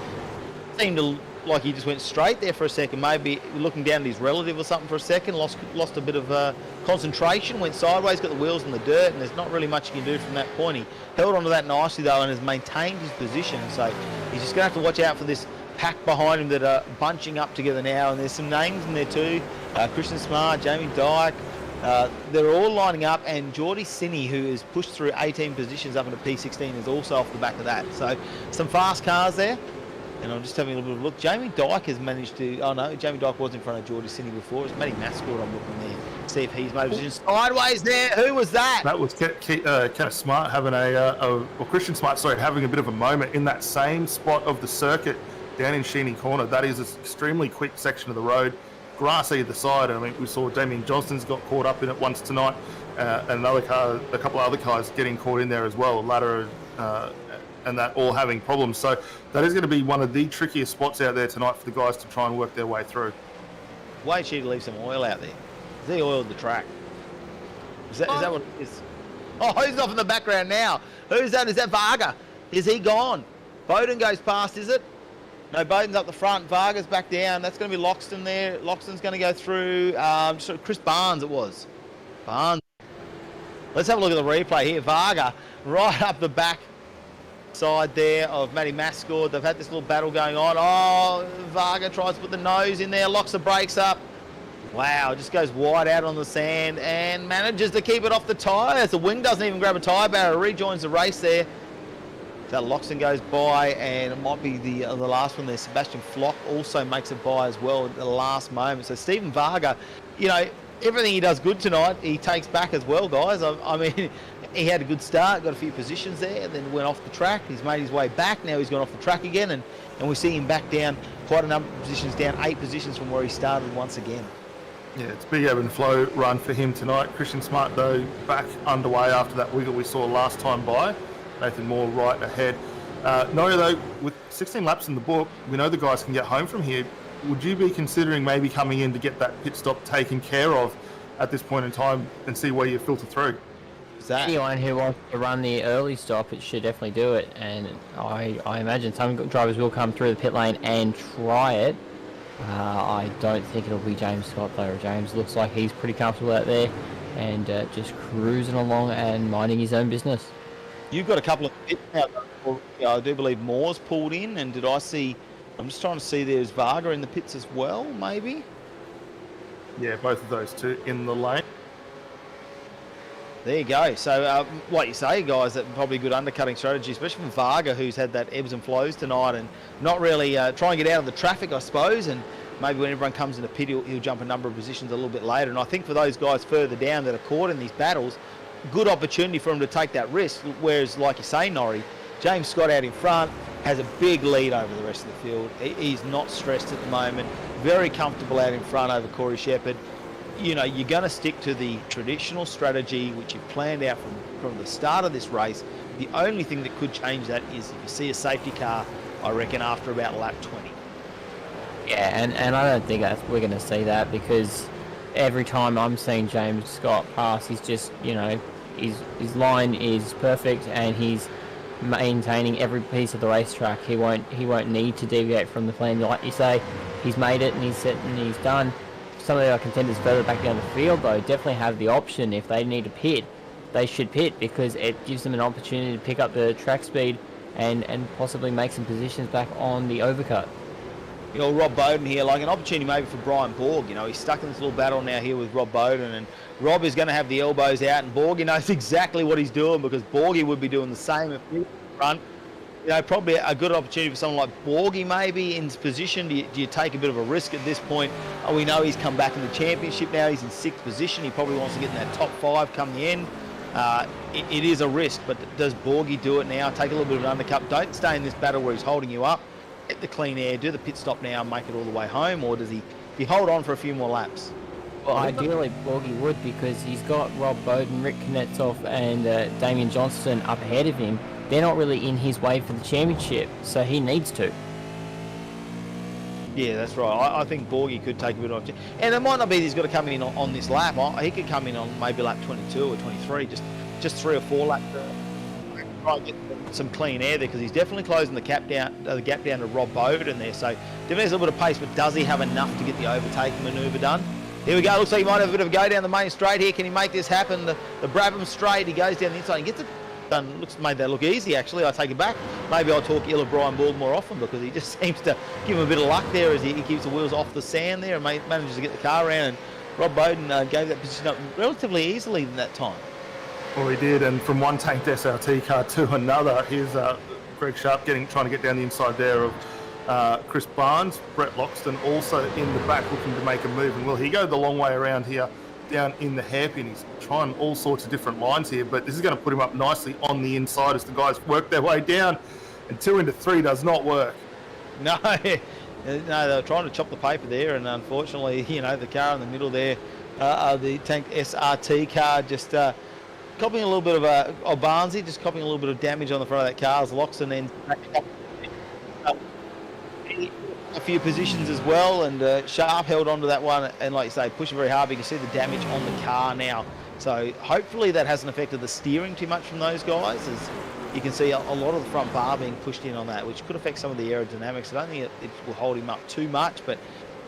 Speaker 1: Seemed to like he just went straight there for a second, maybe looking down at his relative or something for a second, lost a bit of concentration, went sideways, got the wheels in the dirt, and there's not really much you can do from that point. He held onto that nicely though and has maintained his position, so he's just going to have to watch out for this pack behind him that are bunching up together now, and there's some names in there too. Christian Smart, Jamie Dyke, they're all lining up, and Geordie Sinney, who has pushed through 18 positions up into P16, is also off the back of that. So some fast cars there. And I'm just having a little bit of a look. Jamie Dyke has managed to... Oh, no, Jamie Dyke was in front of Geordie Sinney before. It's Matty Mascord I'm looking there. See if he's made a position sideways there. Who was that?
Speaker 2: That was Kenneth Smart having Christian Smart, sorry, having a bit of a moment in that same spot of the circuit down in Sheeny Corner. That is an extremely quick section of the road. Grass either side. I mean, we saw Damian Johnson's got caught up in it once tonight. And a couple of other cars getting caught in there as well. Ladder and that all having problems. So that is going to be one of the trickiest spots out there tonight for the guys to try and work their way through.
Speaker 1: Wait, she'd leave some oil out there. Has he oiled the track? Is that what it is? Oh, who's off in the background now? Who's that? Is that Varga? Is he gone? Bowden goes past, is it? No, Bowden's up the front. Varga's back down. That's going to be Loxton there. Loxton's going to go through. Chris Barnes it was. Barnes. Let's have a look at the replay here. Varga right up the back side there of Matty Mascord. They've had this little battle going on. Oh, Varga tries to put the nose in there, locks the brakes up. Wow, just goes wide out on the sand and manages to keep it off the tyres. The wing doesn't even grab a tyre barrier, rejoins the race there. That Loxton goes by, and it might be the last one there. Sebastian Flock also makes it by as well at the last moment. So Stephen Varga, you know, everything he does good tonight, he takes back as well, guys. I mean, he had a good start, got a few positions there, and then went off the track. He's made his way back. Now he's gone off the track again, and we see him back down quite a number of positions, down 8 positions from where he started once again.
Speaker 2: Yeah, it's big ebb and flow run for him tonight. Christian Smart, though, back underway after that wiggle we saw last time by. Nathan Moore right ahead. Nori, though, with 16 laps in the book, we know the guys can get home from here. Would you be considering maybe coming in to get that pit stop taken care of at this point in time and see where you filter through?
Speaker 3: Anyone who wants to run the early stop, it should definitely do it. And I imagine some drivers will come through the pit lane and try it. I don't think it'll be James Scott, though. James looks like he's pretty comfortable out there and just cruising along and minding his own business.
Speaker 1: You've got a couple of pits now. I do believe Moore's pulled in, and did I see... I'm just trying to see there's Varga in the pits as well, maybe?
Speaker 2: Yeah, both of those two in the lane.
Speaker 1: There you go. So, like you say, guys, that's probably a good undercutting strategy, especially from Varga, who's had that ebbs and flows tonight and not really trying to get out of the traffic, I suppose, and maybe when everyone comes in the pit, he'll jump a number of positions a little bit later. And I think for those guys further down that are caught in these battles, good opportunity for them to take that risk, whereas, like you say, Norrie, James Scott out in front has a big lead over the rest of the field. He's not stressed at the moment, very comfortable out in front over Corey Shepherd. You know, you're going to stick to the traditional strategy which you've planned out from the start of this race. The only thing that could change that is if you see a safety car, I reckon, after about lap 20.
Speaker 3: Yeah, and I don't think we're going to see that, because every time I'm seeing James Scott pass, he's just, you know, his line is perfect and he's maintaining every piece of the racetrack. He won't need to deviate from the plan. Like you say, he's made it and he's set and he's done. Some of our contenders further back down the field, though, definitely have the option. If they need to pit, they should pit, because it gives them an opportunity to pick up the track speed and possibly make some positions back on the overcut.
Speaker 1: You know, Rob Bowden here, like an opportunity maybe for Brian Borg. You know, he's stuck in this little battle now here with Rob Bowden, and Rob is going to have the elbows out, and Borg, knows exactly what he's doing, because Borgie would be doing the same if he was in front. You know, probably a good opportunity for someone like Borgie maybe in his position. Do you take a bit of a risk at this point? We know he's come back in the championship now. He's in 6th position. He probably wants to get in that top 5 come the end. It is a risk, but does Borgie do it now? Take a little bit of an undercut. Don't stay in this battle where he's holding you up. Get the clean air, do the pit stop now and make it all the way home, or does he hold on for a few more laps?
Speaker 3: Well, ideally Borgie would, because he's got Rob Bowden, Rick Knetzoff and Damian Johnson up ahead of him. They're not really in his way for the championship, so he needs to.
Speaker 1: Yeah, that's right. I think Borgie could take a bit of... And it might not be that he's got to come in on this lap. He could come in on maybe lap 22 or 23, just 3 or 4 laps. Try and get some clean air there, because he's definitely closing the gap down to Rob Bowden there. So definitely has a little bit of pace, but does he have enough to get the overtake manoeuvre done? Here we go. Looks like he might have a bit of a go down the main straight here. Can he make this happen? The Brabham straight, he goes down the inside and gets it done. Made that look easy, actually. I take it back. Maybe I'll talk ill of Brian Borg more often, because he just seems to give him a bit of luck there as he keeps the wheels off the sand there and manages to get the car around. And Rob Bowden gave that position up relatively easily in that time.
Speaker 2: Well, he did, and from one tanked SRT car to another, here's Greg Sharp trying to get down the inside there of Chris Barnes. Brett Loxton also in the back looking to make a move, and will he go the long way around here down in the hairpin? He's trying all sorts of different lines here, but this is going to put him up nicely on the inside as the guys work their way down, and 2 into 3 does not work.
Speaker 1: No, they were trying to chop the paper there, and unfortunately, you know, the car in the middle there, the tanked SRT car just copying a little bit of Barnesy, just copying a little bit of damage on the front of that car as Loxton then a few positions as well, and Sharp held on to that one, and like you say, pushing very hard. But you can see the damage on the car now, so hopefully that hasn't affected the steering too much from those guys, as you can see a lot of the front bar being pushed in on that, which could affect some of the aerodynamics. I don't think it will hold him up too much, but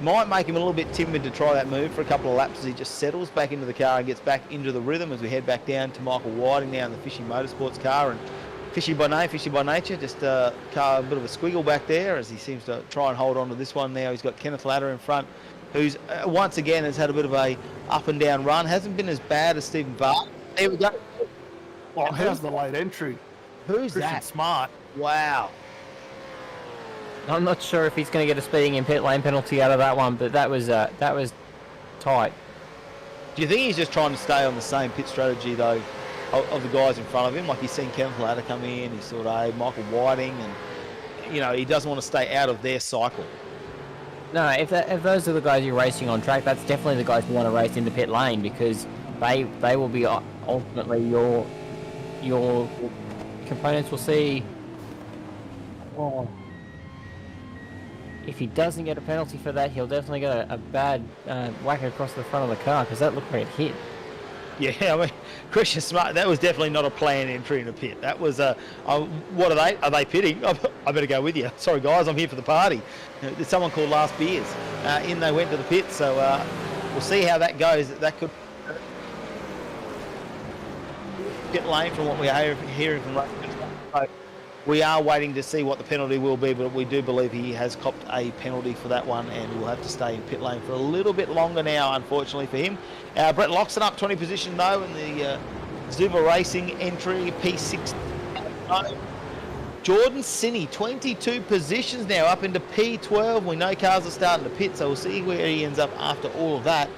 Speaker 1: might make him a little bit timid to try that move for a couple of laps as he just settles back into the car and gets back into the rhythm as we head back down to Michael Whiting now in the Fishy Motorsports car. And Fishy by name, Fishy by nature, just a bit of a squiggle back there as he seems to try and hold on to this one now. He's got Kenneth Ladder in front, who's once again has had a bit of a up and down run. Hasn't been as bad as Stephen Varga. There we go.
Speaker 2: Well, how's the late entry?
Speaker 1: Who's
Speaker 2: Christian
Speaker 1: that?
Speaker 2: Smart.
Speaker 1: Wow.
Speaker 3: I'm not sure if he's going to get a speeding in pit lane penalty out of that one, but that was tight.
Speaker 1: Do you think he's just trying to stay on the same pit strategy, though, of the guys in front of him? Like, he's seen Kenneth Ladder come in, he's sort of Michael Whiting, and, you know, he doesn't want to stay out of their cycle.
Speaker 3: No, if those are the guys you're racing on track, that's definitely the guys you want to race in the pit lane because they will be ultimately your components will see. Oh, if he doesn't get a penalty for that, he'll definitely get a bad whack across the front of the car because that looked like a hit.
Speaker 1: Yeah, I mean, Christian Smart, that was definitely not a planned entry in a pit. That was what are they? Are they pitting? I better go with you. Sorry, guys, I'm here for the party. There's someone called Last Beers. In they went to the pit, so we'll see how that goes. That could get lane from what we are hearing from Racing. We are waiting to see what the penalty will be, but we do believe he has copped a penalty for that one and will have to stay in pit lane for a little bit longer now, unfortunately for him. Brett Loxton up 20 position though in the Zuba Racing entry, P6. Jordan Sinney, 22 positions now up into P12. We know cars are starting to pit, so we'll see where he ends up after all of that.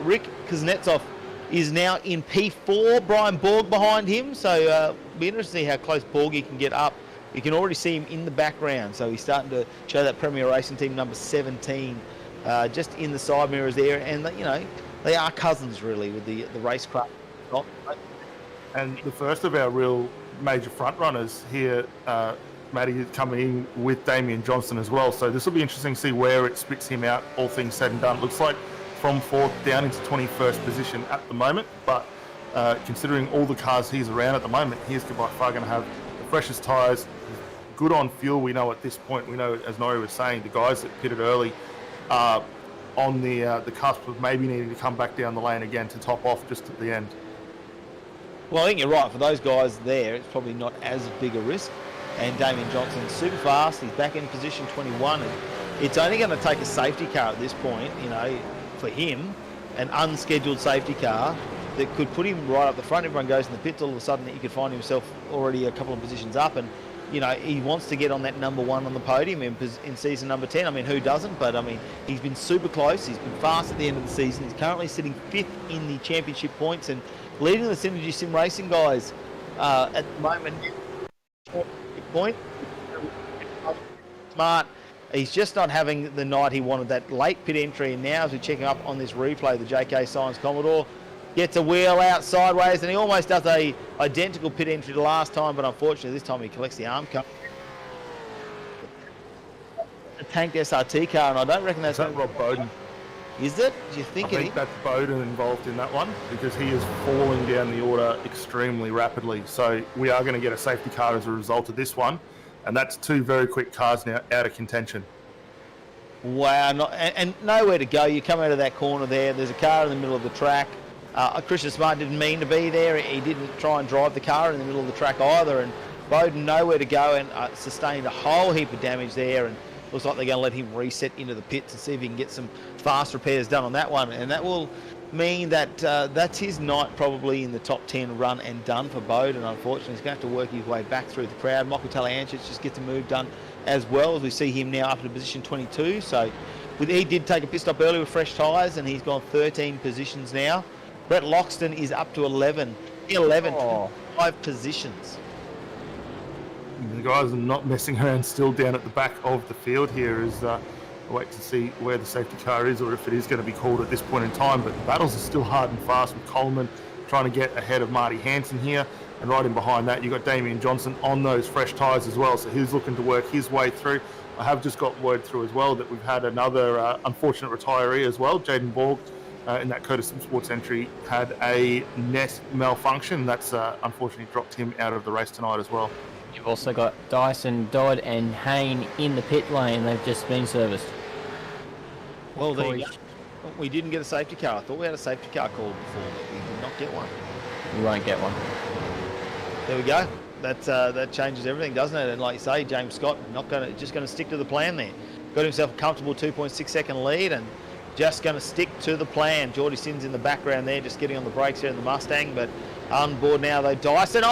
Speaker 1: Rick Kuznetsov is now in P4, Brian Borg behind him, so it'll be interesting to see how close Borgie can get up. You can already see him in the background, so he's starting to show that Premier Racing Team number 17 just in the side mirrors there, and you know, they are cousins really with the racecraft.
Speaker 2: And the first of our real major front runners here, Matty, is coming in with Damian Johnson as well, so this will be interesting to see where it splits him out, all things said and done. It looks like from 4th down into 21st position at the moment, but considering all the cars he's around at the moment, he's by far going to have the freshest tyres, good on fuel. We know at this point, we know, as Nori was saying, the guys that pitted early are on the cusp of maybe needing to come back down the lane again to top off just at the end.
Speaker 1: Well, I think you're right. For those guys there, it's probably not as big a risk. And Damian Johnson's super fast. He's back in position 21. And it's only going to take a safety car at this point, you know, for him, an unscheduled safety car that could put him right up the front. Everyone goes in the pits, all of a sudden he could find himself already a couple of positions up, and you know, he wants to get on that number 1 on the podium in season number 10. I mean, who doesn't? But I mean, he's been super close. He's been fast at the end of the season. He's currently sitting 5th in the championship points and leading the Synergy Sim Racing guys at the moment. Point. Smart. He's just not having the night he wanted. That late pit entry, and now as we're checking up on this replay, the JK Science Commodore gets a wheel out sideways, and he almost does a identical pit entry to last time, but unfortunately this time he collects the arm cut. A tanked SRT car, and I don't reckon that's...
Speaker 2: Is that Rob Bowden?
Speaker 1: Is it? Do you think
Speaker 2: I think that's Bowden involved in that one, because he is falling down the order extremely rapidly. So we are going to get a safety car as a result of this one, and that's 2 very quick cars now out of contention.
Speaker 1: Wow, and nowhere to go. You come out of that corner there, there's a car in the middle of the track. Christian Smart didn't mean to be there. He didn't try and drive the car in the middle of the track either, and Bowden nowhere to go and sustained a whole heap of damage there, and looks like they're going to let him reset into the pits and see if he can get some fast repairs done on that one, and that will mean that that's his night probably in the top 10 run and done for Bowden. Unfortunately, he's going to have to work his way back through the crowd. Michael Talancic just gets a move done as well, as we see him now up to position 22. So he did take a pit stop early with fresh tyres, and he's gone 13 positions now. Brett Loxton is up to 11, 5 positions.
Speaker 2: The guys are not messing around, still down at the back of the field here as I wait to see where the safety car is, or if it is going to be called at this point in time. But the battles are still hard and fast, with Coleman trying to get ahead of Marty Hansen here, and right in behind that you've got Damian Johnson on those fresh tyres as well, so he's looking to work his way through. I have just got word through as well that we've had another unfortunate retiree as well. Jaden Borg, in that Curtis Sim Sports entry, had a net malfunction. That's unfortunately dropped him out of the race tonight as well.
Speaker 3: You've also got Dyson, Dodd and Hayne in the pit lane. They've just been serviced.
Speaker 1: Well, there you go. We didn't get a safety car. I thought we had a safety car called before, but we did not get one.
Speaker 3: You won't get one.
Speaker 1: There we go. That changes everything, doesn't it? And like you say, James Scott just going to stick to the plan there. Got himself a comfortable 2.6 second lead and just going to stick to the plan. Geordie Sinn's in the background there, just getting on the brakes here in the Mustang, but on board now though. Dyson,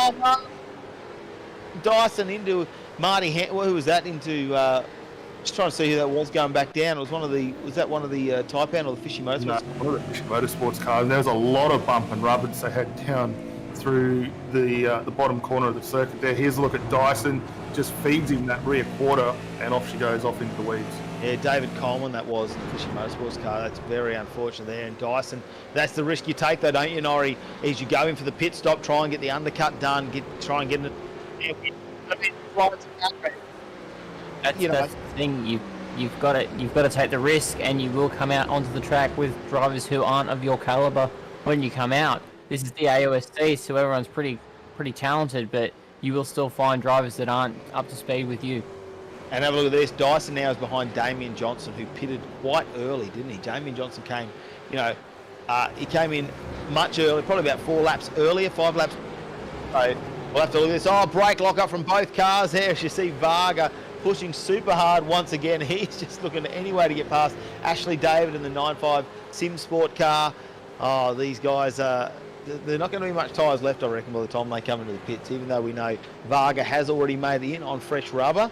Speaker 1: Dyson into Marty. Who was that? Into just trying to see who that was going back down. It was one of the Taipan or the Fishy Motorsports?
Speaker 2: No, one of the Fishy Motorsports cars. And there was a lot of bump and rub as they head down through the bottom corner of the circuit there. Here's a look at Dyson, just feeds him that rear quarter, and off she goes off into the weeds.
Speaker 1: Yeah, David Coleman, that was in the Fishing Motorsports car. That's very unfortunate there. And Dyson, that's the risk you take, though, don't you, Norrie? Is you go in for the pit stop, try and get the undercut done, try and get it.
Speaker 3: That's the thing. You've got to take the risk, and you will come out onto the track with drivers who aren't of your caliber when you come out. This is the AOSC, so everyone's pretty talented, but you will still find drivers that aren't up to speed with you.
Speaker 1: And have a look at this. Dyson now is behind Damian Johnson, who pitted quite early, didn't he? Damian Johnson came, he came in much early, probably about 4 laps earlier, 5 laps. So we'll have to look at this. Oh, brake lock up from both cars there. As you see Varga pushing super hard once again. He's just looking any way to get past Ashley David in the 9.5 Sim Sport car. Oh, these guys, they're not going to be much tyres left, I reckon, by the time they come into the pits, even though we know Varga has already made it in on fresh rubber.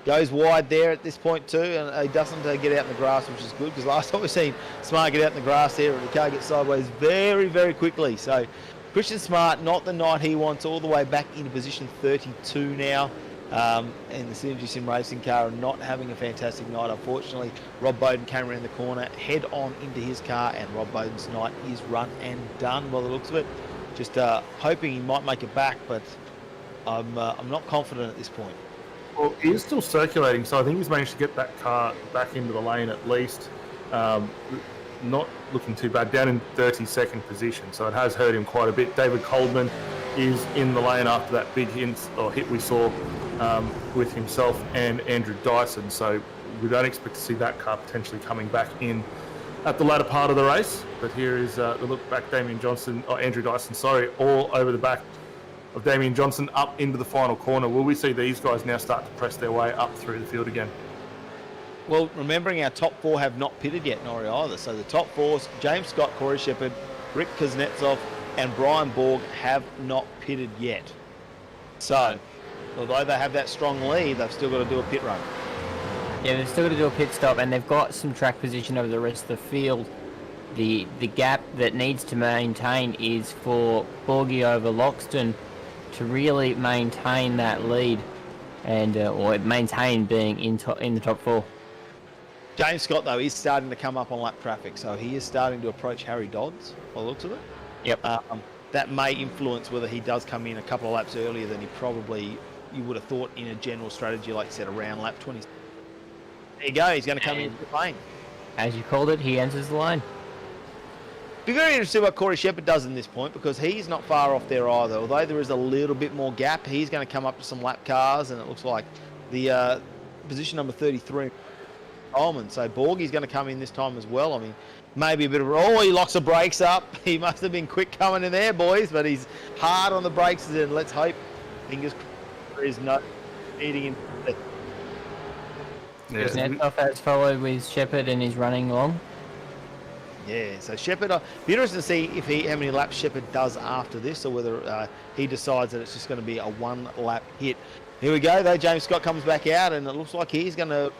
Speaker 1: Goes wide there at this point too, and he doesn't get out in the grass, which is good, because last time we've seen Smart get out in the grass there, and the car gets sideways very, very quickly. So Christian Smart, not the night he wants, all the way back into position 32 now. And the Synergy Sim Racing car are not having a fantastic night. Unfortunately, Rob Bowden came around the corner, head on into his car, and Rob Bowden's night is run and done by the looks of it. Just hoping he might make it back, but I'm not confident at this point.
Speaker 2: Well, he is still circulating, so I think he's managed to get that car back into the lane at least. Not looking too bad, down in 32nd position, so it has hurt him quite a bit. David Coleman is in the lane after that big hit we saw with himself and Andrew Dyson, so we don't expect to see that car potentially coming back in at the latter part of the race. But here is the look back, Andrew Dyson, all over the back of Damian Johnson up into the final corner. Will we see these guys now start to press their way up through the field again?
Speaker 1: Well, remembering our top 4 have not pitted yet, Norrie, either. So the top 4, James Scott, Corey Shepherd, Rick Kuznetsov and Brian Borg have not pitted yet. So, although they have that strong lead, they've still got to do a pit run.
Speaker 3: Yeah, they've still got to do a pit stop, and they've got some track position over the rest of the field. The gap that needs to maintain is for Borgie over Loxton to really maintain that lead, and or maintain being in the top 4.
Speaker 1: James Scott, though, is starting to come up on lap traffic, so he is starting to approach Harry Dodds, by the looks of it.
Speaker 3: Yep.
Speaker 1: That may influence whether he does come in a couple of laps earlier than you would have thought in a general strategy, like you said, around lap 20. There you go, he's going to come into the lane.
Speaker 3: As you called it, he enters the line.
Speaker 1: Be very interested to see what Corey Shepherd does in this point, because he's not far off there either. Although there is a little bit more gap, he's going to come up to some lap cars, and it looks like the position number 33, Coleman. So Borgie's going to come in this time as well. I mean, maybe a bit of he locks the brakes up. He must have been quick coming in there, boys, but he's hard on the brakes, and let's hope, fingers crossed, there is no eating in.
Speaker 3: Yeah. Kuznetsov has followed with Shepherd and is running along.
Speaker 1: Yeah, so Shepherd, be interested to see how many laps Shepherd does after this, or whether he decides that it's just going to be a 1-lap hit. Here we go, though. James Scott comes back out, and it looks like he's going to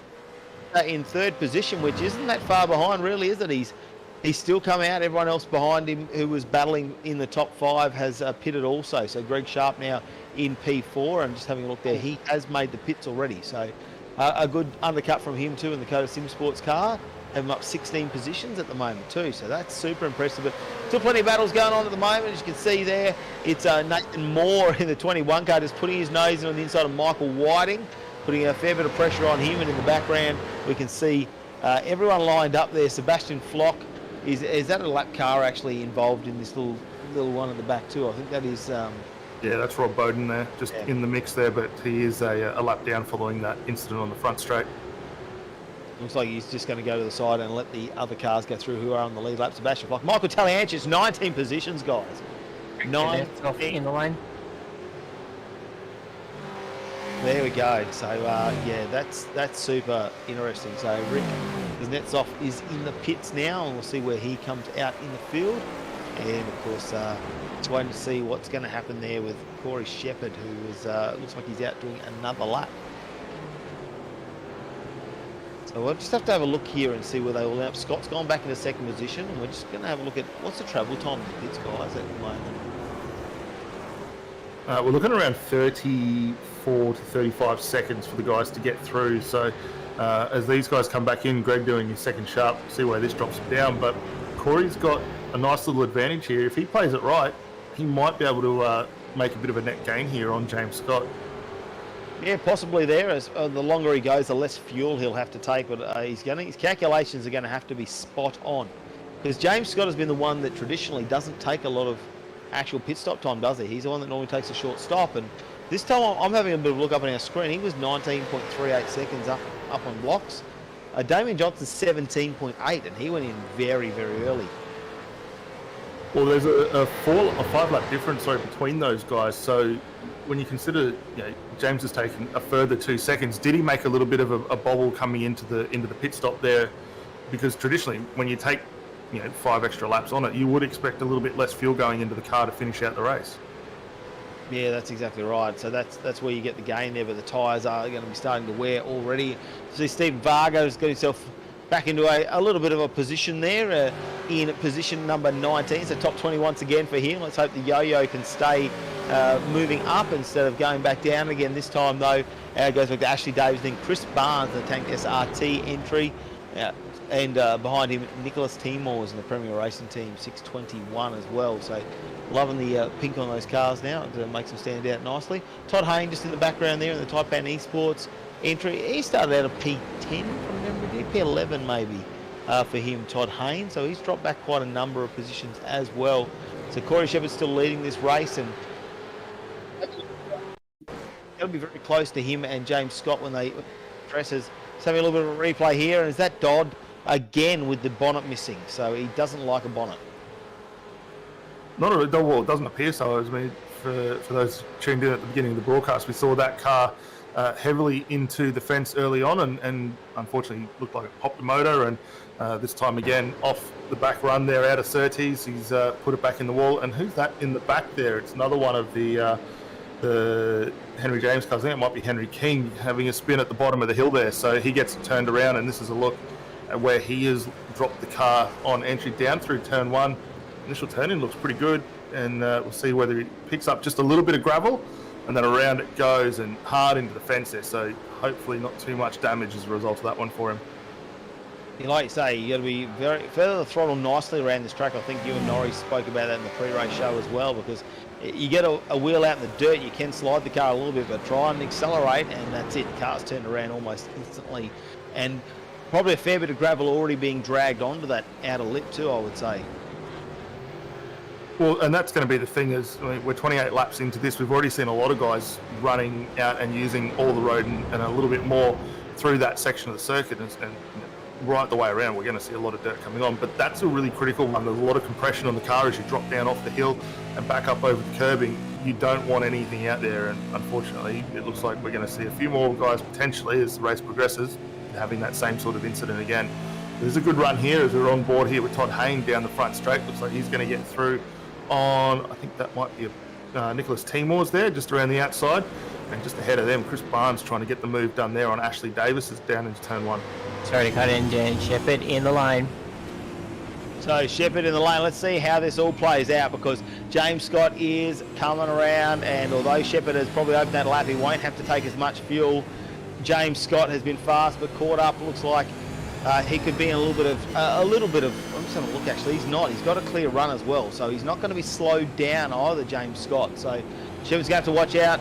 Speaker 1: in 3rd position, which isn't that far behind, really, is it? He's still come out. Everyone else behind him who was battling in the top 5 has pitted also. So Greg Sharp now in P4, and just having a look there, he has made the pits already. So a good undercut from him too in the Coda Sim Sports car. Have him up 16 positions at the moment too, so that's super impressive. But still plenty of battles going on at the moment. As you can see there, it's Nathan Moore in the 21 car just putting his nose in on the inside of Michael Whiting, putting a fair bit of pressure on him. And in the background, we can see everyone lined up there. Sebastian Flock, is that a lap car actually involved in this little one at the back too? I think that is...
Speaker 2: Yeah, that's Rob Bowden there, just in the mix there, but he is a lap down following that incident on the front straight.
Speaker 1: Looks like he's just going to go to the side and let the other cars go through who are on the lead lap. Sebastian Flock. Michael Talianchis, 19 positions, guys. 19
Speaker 3: in the lane.
Speaker 1: There we go. So, yeah, that's super interesting. So, Rick Kuznetsov is in the pits now, and we'll see where he comes out in the field. And, of course, just waiting to see what's going to happen there with Corey Shepherd, who is looks like he's out doing another lap. So we'll just have to have a look here and see where they all end up. Scott's gone back into 2nd position, and we're just going to have a look at what's the travel time in the pits, guys, at the moment.
Speaker 2: We're looking around 34 to 35 seconds for the guys to get through. So As these guys come back in, Greg doing his second sharp, see where this drops him down. But Corey's got a nice little advantage here. If he plays it right, he might be able to make a bit of a net gain here on James Scott.
Speaker 1: Yeah, possibly there. As the longer he goes, the less fuel he'll have to take. But his calculations are going to have to be spot on, because James Scott has been the one that traditionally doesn't take a lot of actual pit stop time, does he? He's the one that normally takes a short stop. And this time, I'm having a bit of a look up on our screen. He was 19.38 seconds up on blocks. Damian Johnson 17.8, and he went in very, very early.
Speaker 2: Well, there's a 5-lap difference between those guys. So when you consider, James is taking a further 2 seconds, did he make a little bit of a bobble coming into the pit stop there? Because traditionally, when you take 5 extra laps on it, you would expect a little bit less fuel going into the car to finish out the race.
Speaker 1: Yeah, that's exactly right. So that's where you get the gain there, but the tyres are going to be starting to wear already. See, Steve Vargo's got himself back into a little bit of a position there, in position number 19. So top 20 once again for him. Let's hope the yo-yo can stay moving up instead of going back down again. This time, though, it goes back to Ashley Davis, then Chris Barnes, the Tank SRT entry. And behind him, Nicholas Timor is in the Premier Racing Team, 621 as well. So loving the pink on those cars now. It makes them stand out nicely. Todd Hayne just in the background there in the Taipan Esports entry. He started out of P10 from memory, P11 maybe for him, Todd Hayne. So he's dropped back quite a number of positions as well. So Corey Shepherd's still leading this race, and it'll be very close to him and James Scott when they dresses. So having a little bit of a replay here, and is that Dodd again with the bonnet missing? So he doesn't like a bonnet.
Speaker 2: Not at all. Well, it doesn't appear so. I mean, for those tuned in at the beginning of the broadcast, we saw that car heavily into the fence early on, and unfortunately looked like it popped the motor. And this time again, off the back run there out of Surtees, he's put it back in the wall. And who's that in the back there? It's another one of the Henry James cars. I think it might be Henry King having a spin at the bottom of the hill there. So he gets turned around, and this is a look at where he has dropped the car on entry down through turn 1. Initial turn-in looks pretty good, and we'll see whether he picks up just a little bit of gravel, and then around it goes and hard into the fence there. So hopefully not too much damage as a result of that one for him.
Speaker 1: Yeah, like you say, you got to be feather the throttle nicely around this track. I think you and Norrie spoke about that in the pre-race show as well, because you get a wheel out in the dirt, you can slide the car a little bit, but try and accelerate, and that's it. The car's turned around almost instantly, and probably a fair bit of gravel already being dragged onto that outer lip too, I would say.
Speaker 2: Well, and that's going to be the thing is, we're 28 laps into this. We've already seen a lot of guys running out and using all the road and a little bit more through that section of the circuit, and right the way around we're going to see a lot of dirt coming on. But that's a really critical one. There's a lot of compression on the car as you drop down off the hill and back up over the curbing. You don't want anything out there, and unfortunately it looks like we're going to see a few more guys potentially as the race progresses having that same sort of incident again. There's a good run here as we're on board here with Todd Hayne down the front straight. Looks like he's going to get through on, I think that might be Nicholas Timor's there, just around the outside. And just ahead of them, Chris Barnes trying to get the move done there on Ashley Davis is down into turn 1.
Speaker 3: Sorry to cut in, Jan. Shepherd in the lane.
Speaker 1: So Shepherd in the lane. Let's see how this all plays out, because James Scott is coming around, and although Shepherd has probably opened that lap, he won't have to take as much fuel. James Scott has been fast but caught up. Looks like he could be in a little bit of. I'm just going to look. Actually, he's not. He's got a clear run as well, so he's not going to be slowed down either, James Scott. So Shepherd's going to have to watch out.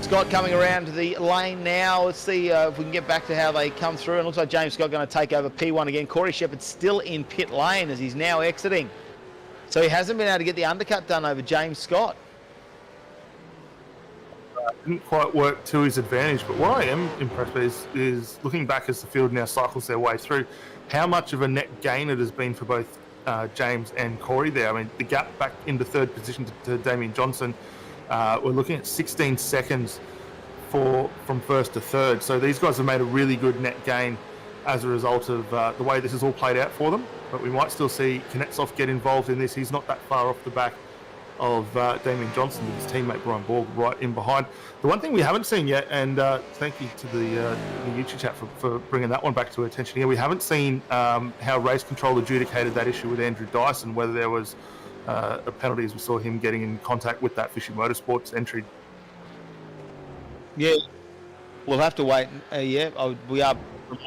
Speaker 1: Scott coming around to the lane now. Let's see if we can get back to how they come through. And looks like James Scott going to take over P1 again. Corey Shepherd still in pit lane as he's now exiting. So he hasn't been able to get the undercut done over James Scott.
Speaker 2: Didn't quite work to his advantage, but what I am impressed with is looking back as the field now cycles their way through, how much of a net gain it has been for both James and Corey there. I mean, the gap back into third position to Damian Johnson, we're looking at 16 seconds from first to third. So these guys have made a really good net gain as a result of the way this has all played out for them. But we might still see Knetsov get involved in this. He's not that far off the back of Damian Johnson with his teammate Brian Borg right in behind. The one thing we haven't seen yet, and thank you to the YouTube chat for bringing that one back to attention here, we haven't seen how race control adjudicated that issue with Andrew Dyson, whether there was a penalty as we saw him getting in contact with that Fishy Motorsports entry.
Speaker 1: Yeah, we'll have to wait. We are from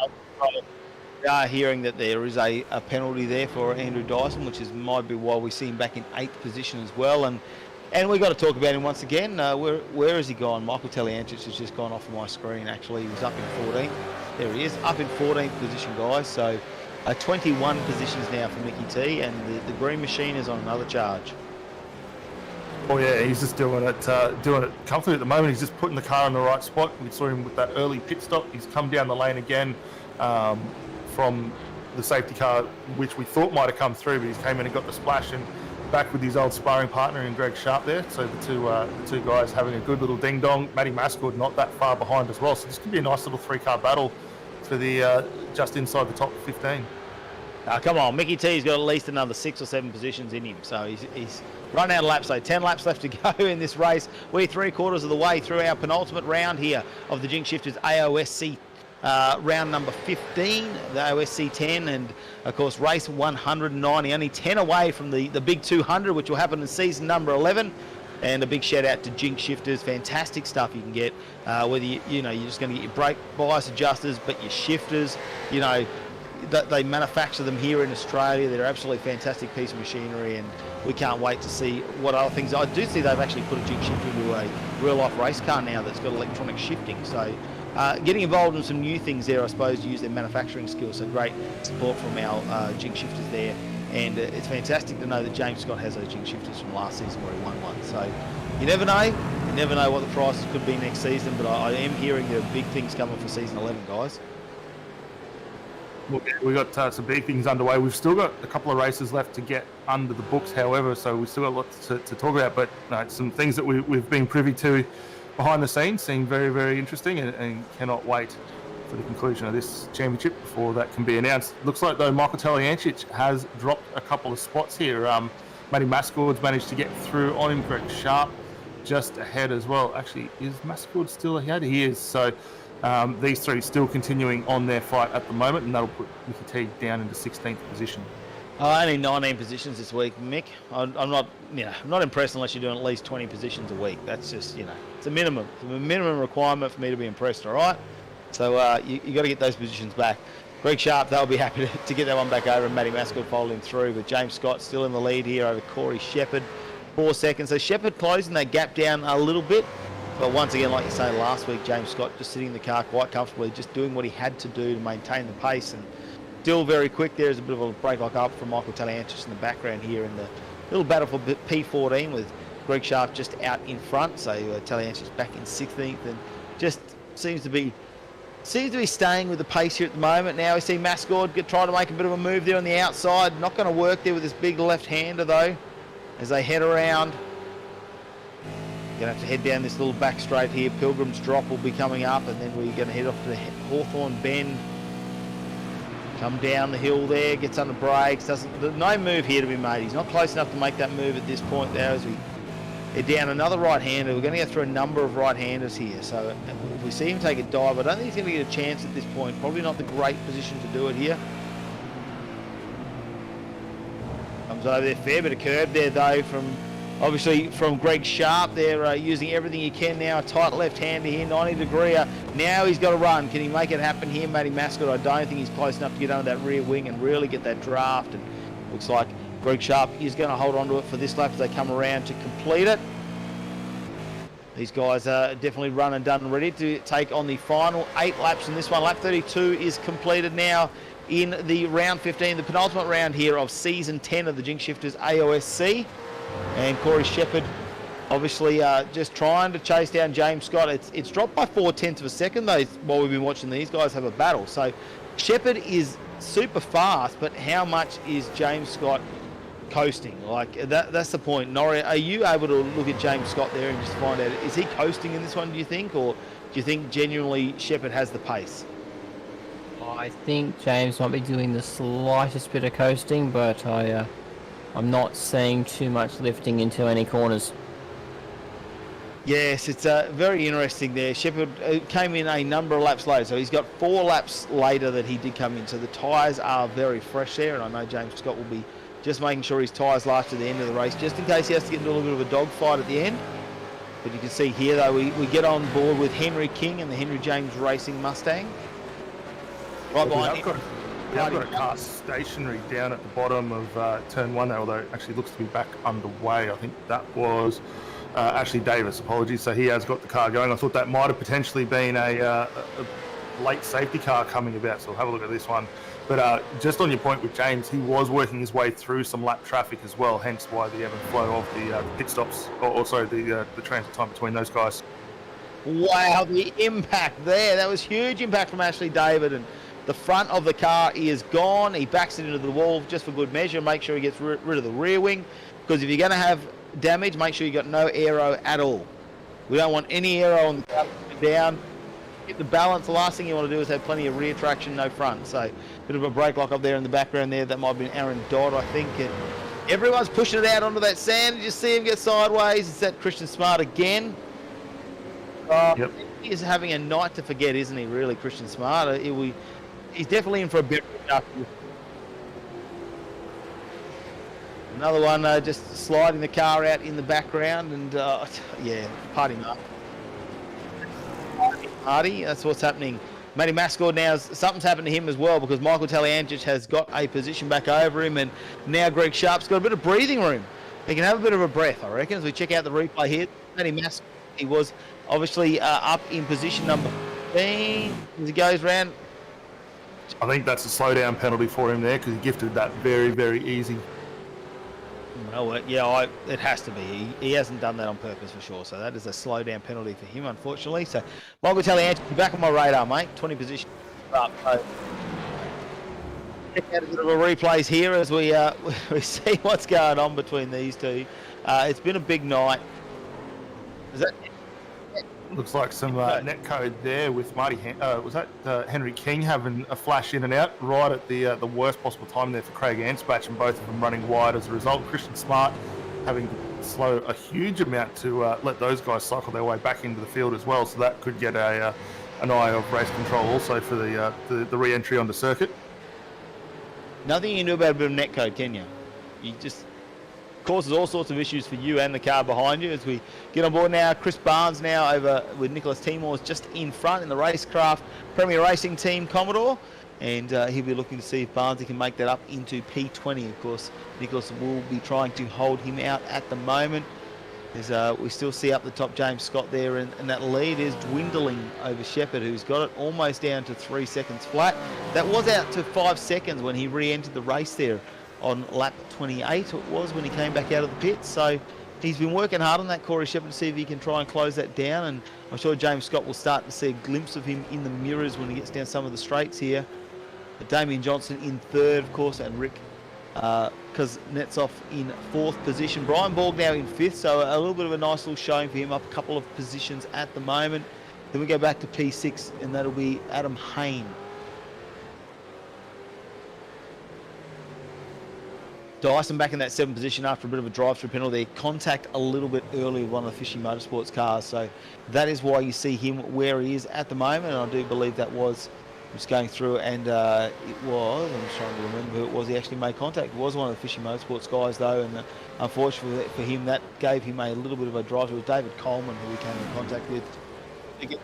Speaker 1: we are hearing that there is a penalty there for Andrew Dyson, which might be why we see him back in 8th position as well. And we've got to talk about him once again. Where has he gone? Michael Taliancic has just gone off of my screen, actually. He was up in 14th. There he is, up in 14th position, guys. So 21 positions now for Mickey T, and the green machine is on another charge.
Speaker 2: Oh yeah, he's just doing it comfortably at the moment. He's just putting the car in the right spot. We saw him with that early pit stop. He's come down the lane again from the safety car, which we thought might have come through, but he's came in and got the splash and back with his old sparring partner in Greg Sharp there. So the two guys having a good little ding dong. Matty Mascord not that far behind as well. So this could be a nice little 3-car battle for the just inside the top 15.
Speaker 1: Come on, Mickey T's got at least another 6 or 7 positions in him. So he's run out of laps, so 10 laps left to go in this race. We're 3/4 of the way through our penultimate round here of the Jinx Shifters AOSC round number 15, the AOSC10, and of course race 190, only 10 away from the big 200, which will happen in season number 11. And a big shout out to Jinx Shifters, fantastic stuff you can get, whether you're just going to get your brake bias adjusters, but your shifters, they manufacture them here in Australia. They're absolutely fantastic piece of machinery, and we can't wait to see what other things. I do see they've actually put a Jinx shifter into a real life race car now that's got electronic shifting, so getting involved in some new things there, I suppose, to use their manufacturing skills. So great support from our Jinx Shifters there. And it's fantastic to know that James Scott has those Jinx Shifters from last season where he won one. So you never know. You never know what the prices could be next season, but I am hearing there are big things coming for season 11, guys.
Speaker 2: We've got some big things underway. We've still got a couple of races left to get under the books, however, so we've still got lots to talk about. But some things that we've been privy to behind the scenes seem very, very interesting, and cannot wait for the conclusion of this championship before that can be announced. Looks like, though, Michael Taliancic has dropped a couple of spots here. Matty Mascord's managed to get through on him. Greg Sharp just ahead as well. Actually, is Mascord still ahead? He is. So these three still continuing on their fight at the moment, and that'll put Mickey T down into 16th position.
Speaker 1: Only 19 positions this week, Mick. I'm not impressed unless you're doing at least 20 positions a week. That's just, it's a minimum. It's a minimum requirement for me to be impressed, all right? So you got to get those positions back. Greg Sharp, they'll be happy to get that one back over, and Matty Mascord following through. But James Scott still in the lead here over Corey Shepherd, 4 seconds. So Shepherd closing that gap down a little bit. But once again, like you say, last week, James Scott just sitting in the car quite comfortably, just doing what he had to do to maintain the pace. And still very quick. There's a bit of a break like up from Michael Taliancic in the background here in the little battle for P14 with Greg Sharp just out in front. So Taliancic's back in 16th and just seems to be staying with the pace here at the moment. Now we see Mascord try to make a bit of a move there on the outside. Not going to work there with this big left-hander, though, as they head around. Going to have to head down this little back straight here. Pilgrim's Drop will be coming up, and then we're going to head off to the Hawthorne Bend. Come down the hill there, gets under brakes. No move here to be made. He's not close enough to make that move at this point there as we head down another right-hander. We're going to go through a number of right-handers here. So if we see him take a dive, I don't think he's going to get a chance at this point. Probably not the great position to do it here. Comes over there, fair bit of curb there though obviously from Greg Sharp. They're using everything he can now. A tight left-hander here, 90-degree. Now he's got to run. Can he make it happen here, Matty Mascott? I don't think he's close enough to get under that rear wing and really get that draft. And looks like Greg Sharp is going to hold on to it for this lap as they come around to complete it. These guys are definitely run and done and ready to take on the final 8 laps in this one. Lap 32 is completed now in the round 15, the penultimate round here of season 10 of the Jinx Shifters AOSC. And Corey Shepherd obviously just trying to chase down James Scott. It's dropped by 0.4 of a second though while we've been watching these guys have a battle. So Shepherd is super fast, but how much is James Scott coasting? Like that's the point. Nori, are you able to look at James Scott there and just find out, is he coasting in this one, do you think? Or do you think genuinely Shepherd has the pace?
Speaker 3: I think James might be doing the slightest bit of coasting, but I'm not seeing too much lifting into any corners.
Speaker 1: Yes, it's very interesting there. Shepherd came in a number of laps later, so he's got 4 laps later that he did come in. So the tyres are very fresh there, and I know James Scott will be just making sure his tyres last to the end of the race, just in case he has to get into a little bit of a dogfight at the end. But you can see here, though, we get on board with Henry King and the Henry James Racing Mustang. Right
Speaker 2: We
Speaker 1: behind
Speaker 2: have
Speaker 1: him.
Speaker 2: got, we have got a car stationary down at the bottom of turn 1 there, although it actually looks to be back underway. I think that was Ashley Davis, apologies. So he has got the car going. I thought that might have potentially been a late safety car coming about, so we'll have a look at this one. But just on your point with James, he was working his way through some lap traffic as well, hence why the ebb and flow of the pit stops, or also the transit time between those guys.
Speaker 1: Wow, the impact there. That was huge impact from Ashley David. And the front of the car is gone. He backs it into the wall just for good measure. Make sure he gets rid of the rear wing. Because if you're going to have damage, make sure you got no aero at all. We don't want any aero on the car down. Get the balance. The last thing you want to do is have plenty of rear traction, no front. So, bit of a brake lock up there in the background there. That might have been Aaron Dodd, I think. And everyone's pushing it out onto that sand. You just see him get sideways. It's that Christian Smart again.
Speaker 2: Yep.
Speaker 1: He's having a night to forget, isn't he, really, Christian Smart? He's definitely in for a bit. Another one just sliding the car out in the background, and yeah, party mark. Hardy, that's what's happening. Matty Mascord now, something's happened to him as well, because Michael Talianchich has got a position back over him, and now Greg Sharp's got a bit of breathing room. He can have a bit of a breath, I reckon, as we check out the replay here. Matty Mascord, he was obviously up in position number 15 as he goes round.
Speaker 2: I think that's a slowdown penalty for him there, because he gifted that very, very easy.
Speaker 1: Well, yeah, it has to be. He hasn't done that on purpose for sure. So that is a slow down penalty for him, unfortunately. So Michael Talianchich, you're back on my radar, mate. 20 position up. So check out a bit of a replays here as we see what's going on between these two. It's been a big night. Is that?
Speaker 2: Looks like some net code there with Marty. Was that Henry King having a flash in and out right at the worst possible time there for Craig Anspach, and both of them running wide as a result. Christian Smart having to slow a huge amount to let those guys cycle their way back into the field as well. So that could get an eye of race control also for the re-entry onto circuit.
Speaker 1: Nothing you can do about a bit of net code, can you? You just causes all sorts of issues for you and the car behind you. As we get on board now, Chris Barnes now over with Nicholas Timor's just in front in the Racecraft Premier Racing Team Commodore, and he'll be looking to see if Barnes can make that up into P20. Of course, Nicholas will be trying to hold him out at the moment. As we still see up the top James Scott there, and that lead is dwindling over Shepherd, who's got it almost down to 3 seconds flat. That was out to 5 seconds when he re-entered the race there on lap 28 it was when he came back out of the pits. So he's been working hard on that, Corey Shepherd, to see if he can try and close that down, and I'm sure James Scott will start to see a glimpse of him in the mirrors when he gets down some of the straights here. Damian Johnson in third, of course, and Rick Kuznetsov in fourth position. Brian Borg now in fifth, so a little bit of a nice little showing for him, up a couple of positions at the moment. Then we go back to P6, and that'll be Adam Hayne. Dyson back in that 7th position after a bit of a drive-through penalty. Contact a little bit early with one of the Fishy Motorsports cars, so that is why you see him where he is at the moment. And I do believe that was just going through, and it was, I'm just trying to remember who it was he actually made contact. It was one of the Fishy Motorsports guys though, and unfortunately for him, that gave him a little bit of a drive. It was David Coleman who he came in contact with to get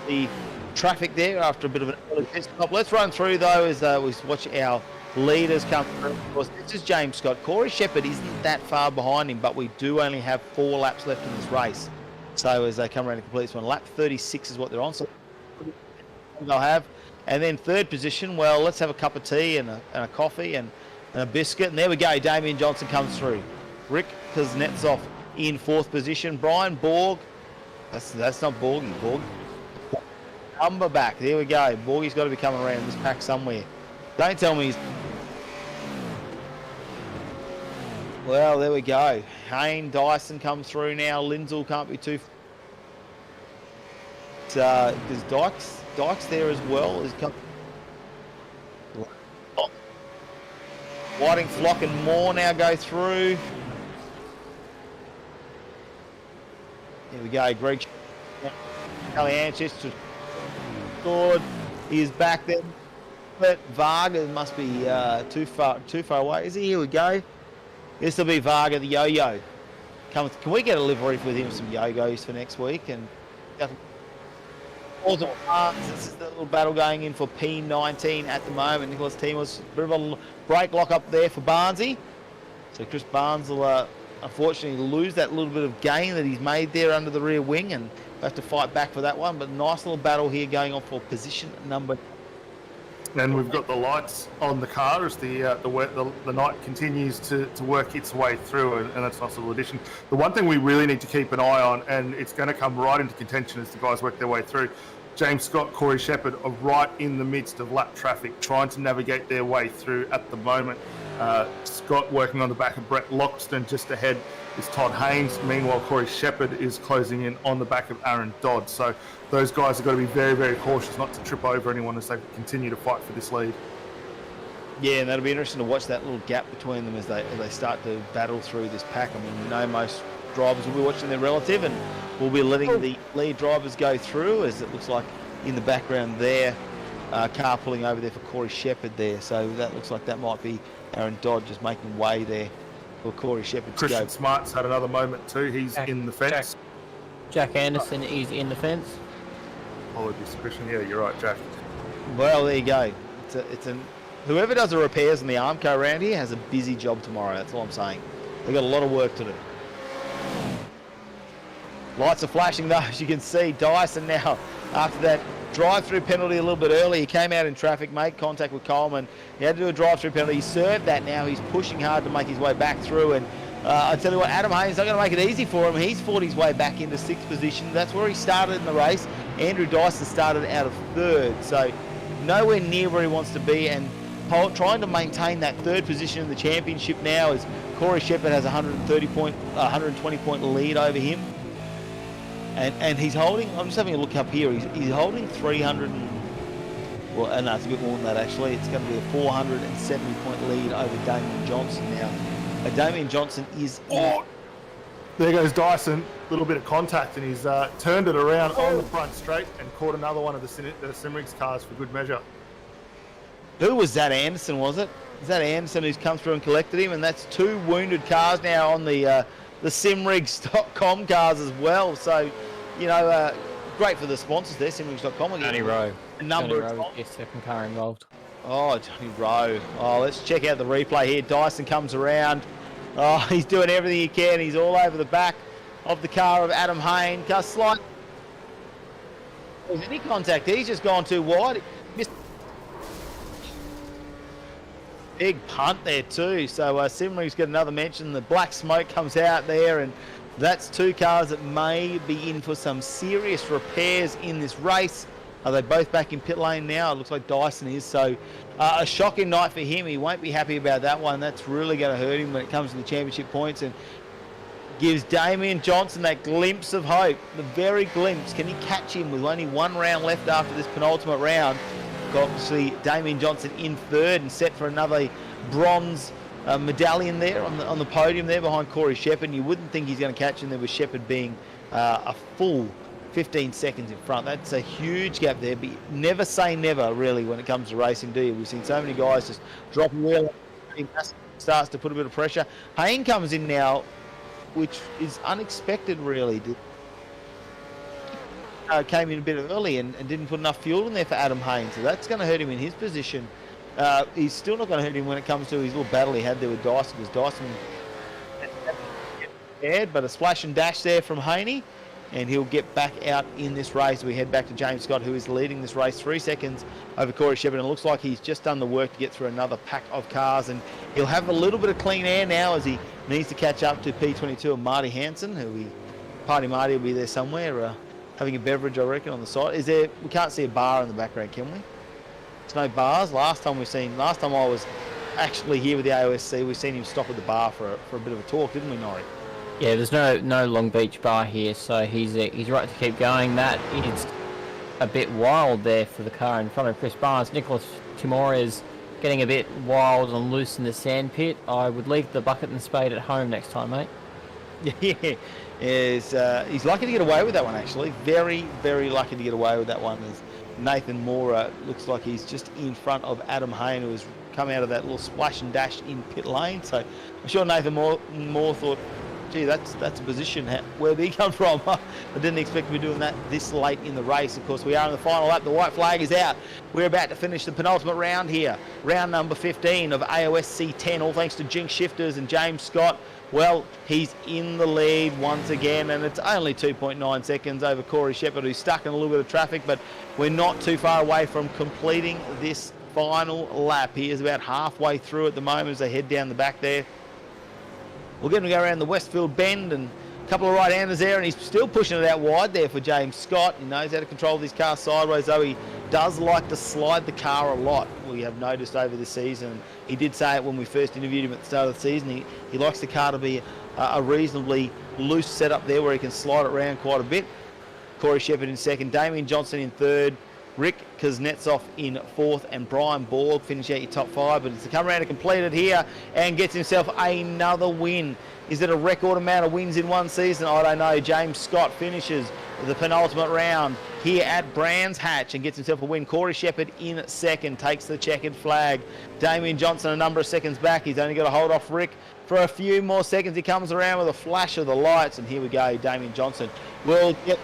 Speaker 1: the traffic there after a bit of an early pit stop. Let's run through though as we watch our leaders come through. Of course, this is James Scott. Corey Shepherd isn't that far behind him, but we do only have 4 laps left in this race. So as they come around to complete this one, lap 36 is what they're on. So they'll have. And then third position, well, let's have a cup of tea and a coffee and a biscuit. And there we go. Damian Johnson comes through. Rick Kuznetsov in fourth position. Brian Borg. That's not Borgie. Borg. Number back. There we go. Borgie's got to be coming around this pack somewhere. Don't tell me he's... Well, there we go. Hayne, Dyson comes through now. Lindsell can't be too... There's Dykes there as well. Whiting, Flock and Moore now go through. Here we go. Greg Talianchich scored. He is back there. But Varga must be too far away. Is he? Here we go. This will be Varga, the yo-yo. Can we get a livery with him, some yo-yos for next week? And Falls apart. This is the little battle going in for P19 at the moment. Nicholas Timos, bit of a break lock up there for Barnesy. So Chris Barnes will unfortunately lose that little bit of gain that he's made there under the rear wing and have to fight back for that one. But nice little battle here going on for position number.
Speaker 2: And we've got the lights on the car as the night continues to work its way through, and that's a nice little addition. The one thing we really need to keep an eye on, and it's going to come right into contention as the guys work their way through, James Scott, Corey Shepherd are right in the midst of lap traffic, trying to navigate their way through at the moment. Scott working on the back of Brett Loxton. Just ahead is Todd Haynes. Meanwhile, Corey Shepherd is closing in on the back of Aaron Dodd. So those guys have got to be very, very cautious not to trip over anyone as they continue to fight for this lead.
Speaker 1: Yeah, and that'll be interesting to watch that little gap between them as they start to battle through this pack. I mean, you know, most drivers will be watching their relative and will be letting the lead drivers go through, as it looks like in the background there. Car pulling over there for Corey Shepherd there. So that looks like that might be Aaron Dodd just making way there for Corey Shepherd to go.
Speaker 2: Christian Smart's had another moment too. He's in the fence.
Speaker 3: Jack Anderson is in the fence.
Speaker 2: Apologies, Christian. Yeah, you're right, Jack.
Speaker 1: Well, there you go. Whoever does the repairs on the Armco around here has a busy job tomorrow. That's all I'm saying. They've got a lot of work to do. Lights are flashing though, as you can see. Dyson now, after that drive-through penalty a little bit early, he came out in traffic, made contact with Coleman. He had to do a drive-through penalty. He served that now. He's pushing hard to make his way back through. And I tell you what, Adam Haynes not going to make it easy for him. He's fought his way back into 6th position. That's where he started in the race. Andrew Dyson started out of 3rd, so nowhere near where he wants to be, and trying to maintain that 3rd position in the championship now as Corey Shepherd has a 120 point lead over him. And he's holding, I'm just having a look up here, he's holding 300 well, no, it's a bit more than that actually. It's going to be a 470 point lead over Damian Johnson now. Damian Johnson is
Speaker 2: there goes Dyson, a little bit of contact, and he's turned it around on the front straight and caught another one of the Simrigs cars for good measure.
Speaker 1: Who was that? Anderson, was it? Is that Anderson who's come through and collected him? And that's 2 wounded cars now on the Simrigs.com cars as well. So, you know, great for the sponsors there, Simrigs.com.
Speaker 3: Johnny Rowe.
Speaker 1: A number of
Speaker 3: Rowe is second car involved.
Speaker 1: Oh, Johnny Rowe. Oh, let's check out the replay here. Dyson comes around. Oh, he's doing everything he can. He's all over the back of the car of Adam Hayne. Car slight. Is any contact? He's just gone too wide. Missed. Big punt there too. So Simrigs got another mention. The black smoke comes out there, and that's 2 cars that may be in for some serious repairs in this race. Are they both back in pit lane now? It looks like Dyson is. So a shocking night for him. He won't be happy about that one. That's really going to hurt him when it comes to the championship points, and gives Damian Johnson that glimpse of hope. The very glimpse. Can he catch him with only 1 round left after this penultimate round? Obviously, Damian Johnson in 3rd and set for another bronze medallion there on the podium there behind Corey Shepherd. You wouldn't think he's going to catch him there with Shepherd being a full 15 seconds in front. That's a huge gap there, but never say never really when it comes to racing, do you? We've seen so many guys just drop wheel, starts to put a bit of pressure. Hayne comes in now, which is unexpected really. Came in a bit early and didn't put enough fuel in there for Adam Hayne, so that's going to hurt him in his position. He's still not going to hurt him when it comes to his little battle he had there with Dyson, because Dyson scared, but a splash and dash there from Haney, and he'll get back out in this race. We head back to James Scott, who is leading this race 3 seconds over Corey Shepherd, and it looks like he's just done the work to get through another pack of cars, and he'll have a little bit of clean air now as he needs to catch up to P22 and Marty Hansen, Party Marty will be there somewhere, having a beverage, I reckon, on the side. We can't see a bar in the background, can we? There's no bars. Last time I was actually here with the AOSC, we've seen him stop at the bar for a bit of a talk, didn't we, Norrie?
Speaker 3: Yeah, there's no Long Beach bar here, so he's right to keep going. That is a bit wild there for the car in front of Chris Barnes. Nicholas Timora is getting a bit wild and loose in the sand pit. I would leave the bucket and spade at home next time, mate.
Speaker 1: Yeah. He's lucky to get away with that one, actually. Very, very lucky to get away with that one. As Nathan Moore looks like he's just in front of Adam Hayne, who has come out of that little splash and dash in pit lane. So I'm sure Nathan Moore thought, gee, that's a position. Where'd he come from? I didn't expect to be doing that this late in the race. Of course, we are in the final lap. The white flag is out. We're about to finish the penultimate round here. Round number 15 of AOSC10, all thanks to Jinx Shifters and James Scott. Well, he's in the lead once again, and it's only 2.9 seconds over Corey Shepherd, who's stuck in a little bit of traffic, but we're not too far away from completing this final lap. He is about halfway through at the moment as they head down the back there. We're going to go around the Westfield bend, and a couple of right-handers there, and he's still pushing it out wide there for James Scott. He knows how to control this car sideways, though he does like to slide the car a lot, we have noticed over the season. He did say it when we first interviewed him at the start of the season. He likes the car to be a reasonably loose setup there where he can slide it around quite a bit. Corey Shepherd in second, Damian Johnson in third, Rick Kuznetsov in fourth, and Brian Borg finish out your top five. But it's to come around and complete it here and gets himself another win. Is it a record amount of wins in one season? I don't know. James Scott finishes the penultimate round here at Brands Hatch and gets himself a win. Corey Shepherd in second, takes the checkered flag. Damian Johnson a number of seconds back. He's only got to hold off Rick for a few more seconds. He comes around with a flash of the lights, and here we go. Damian Johnson will get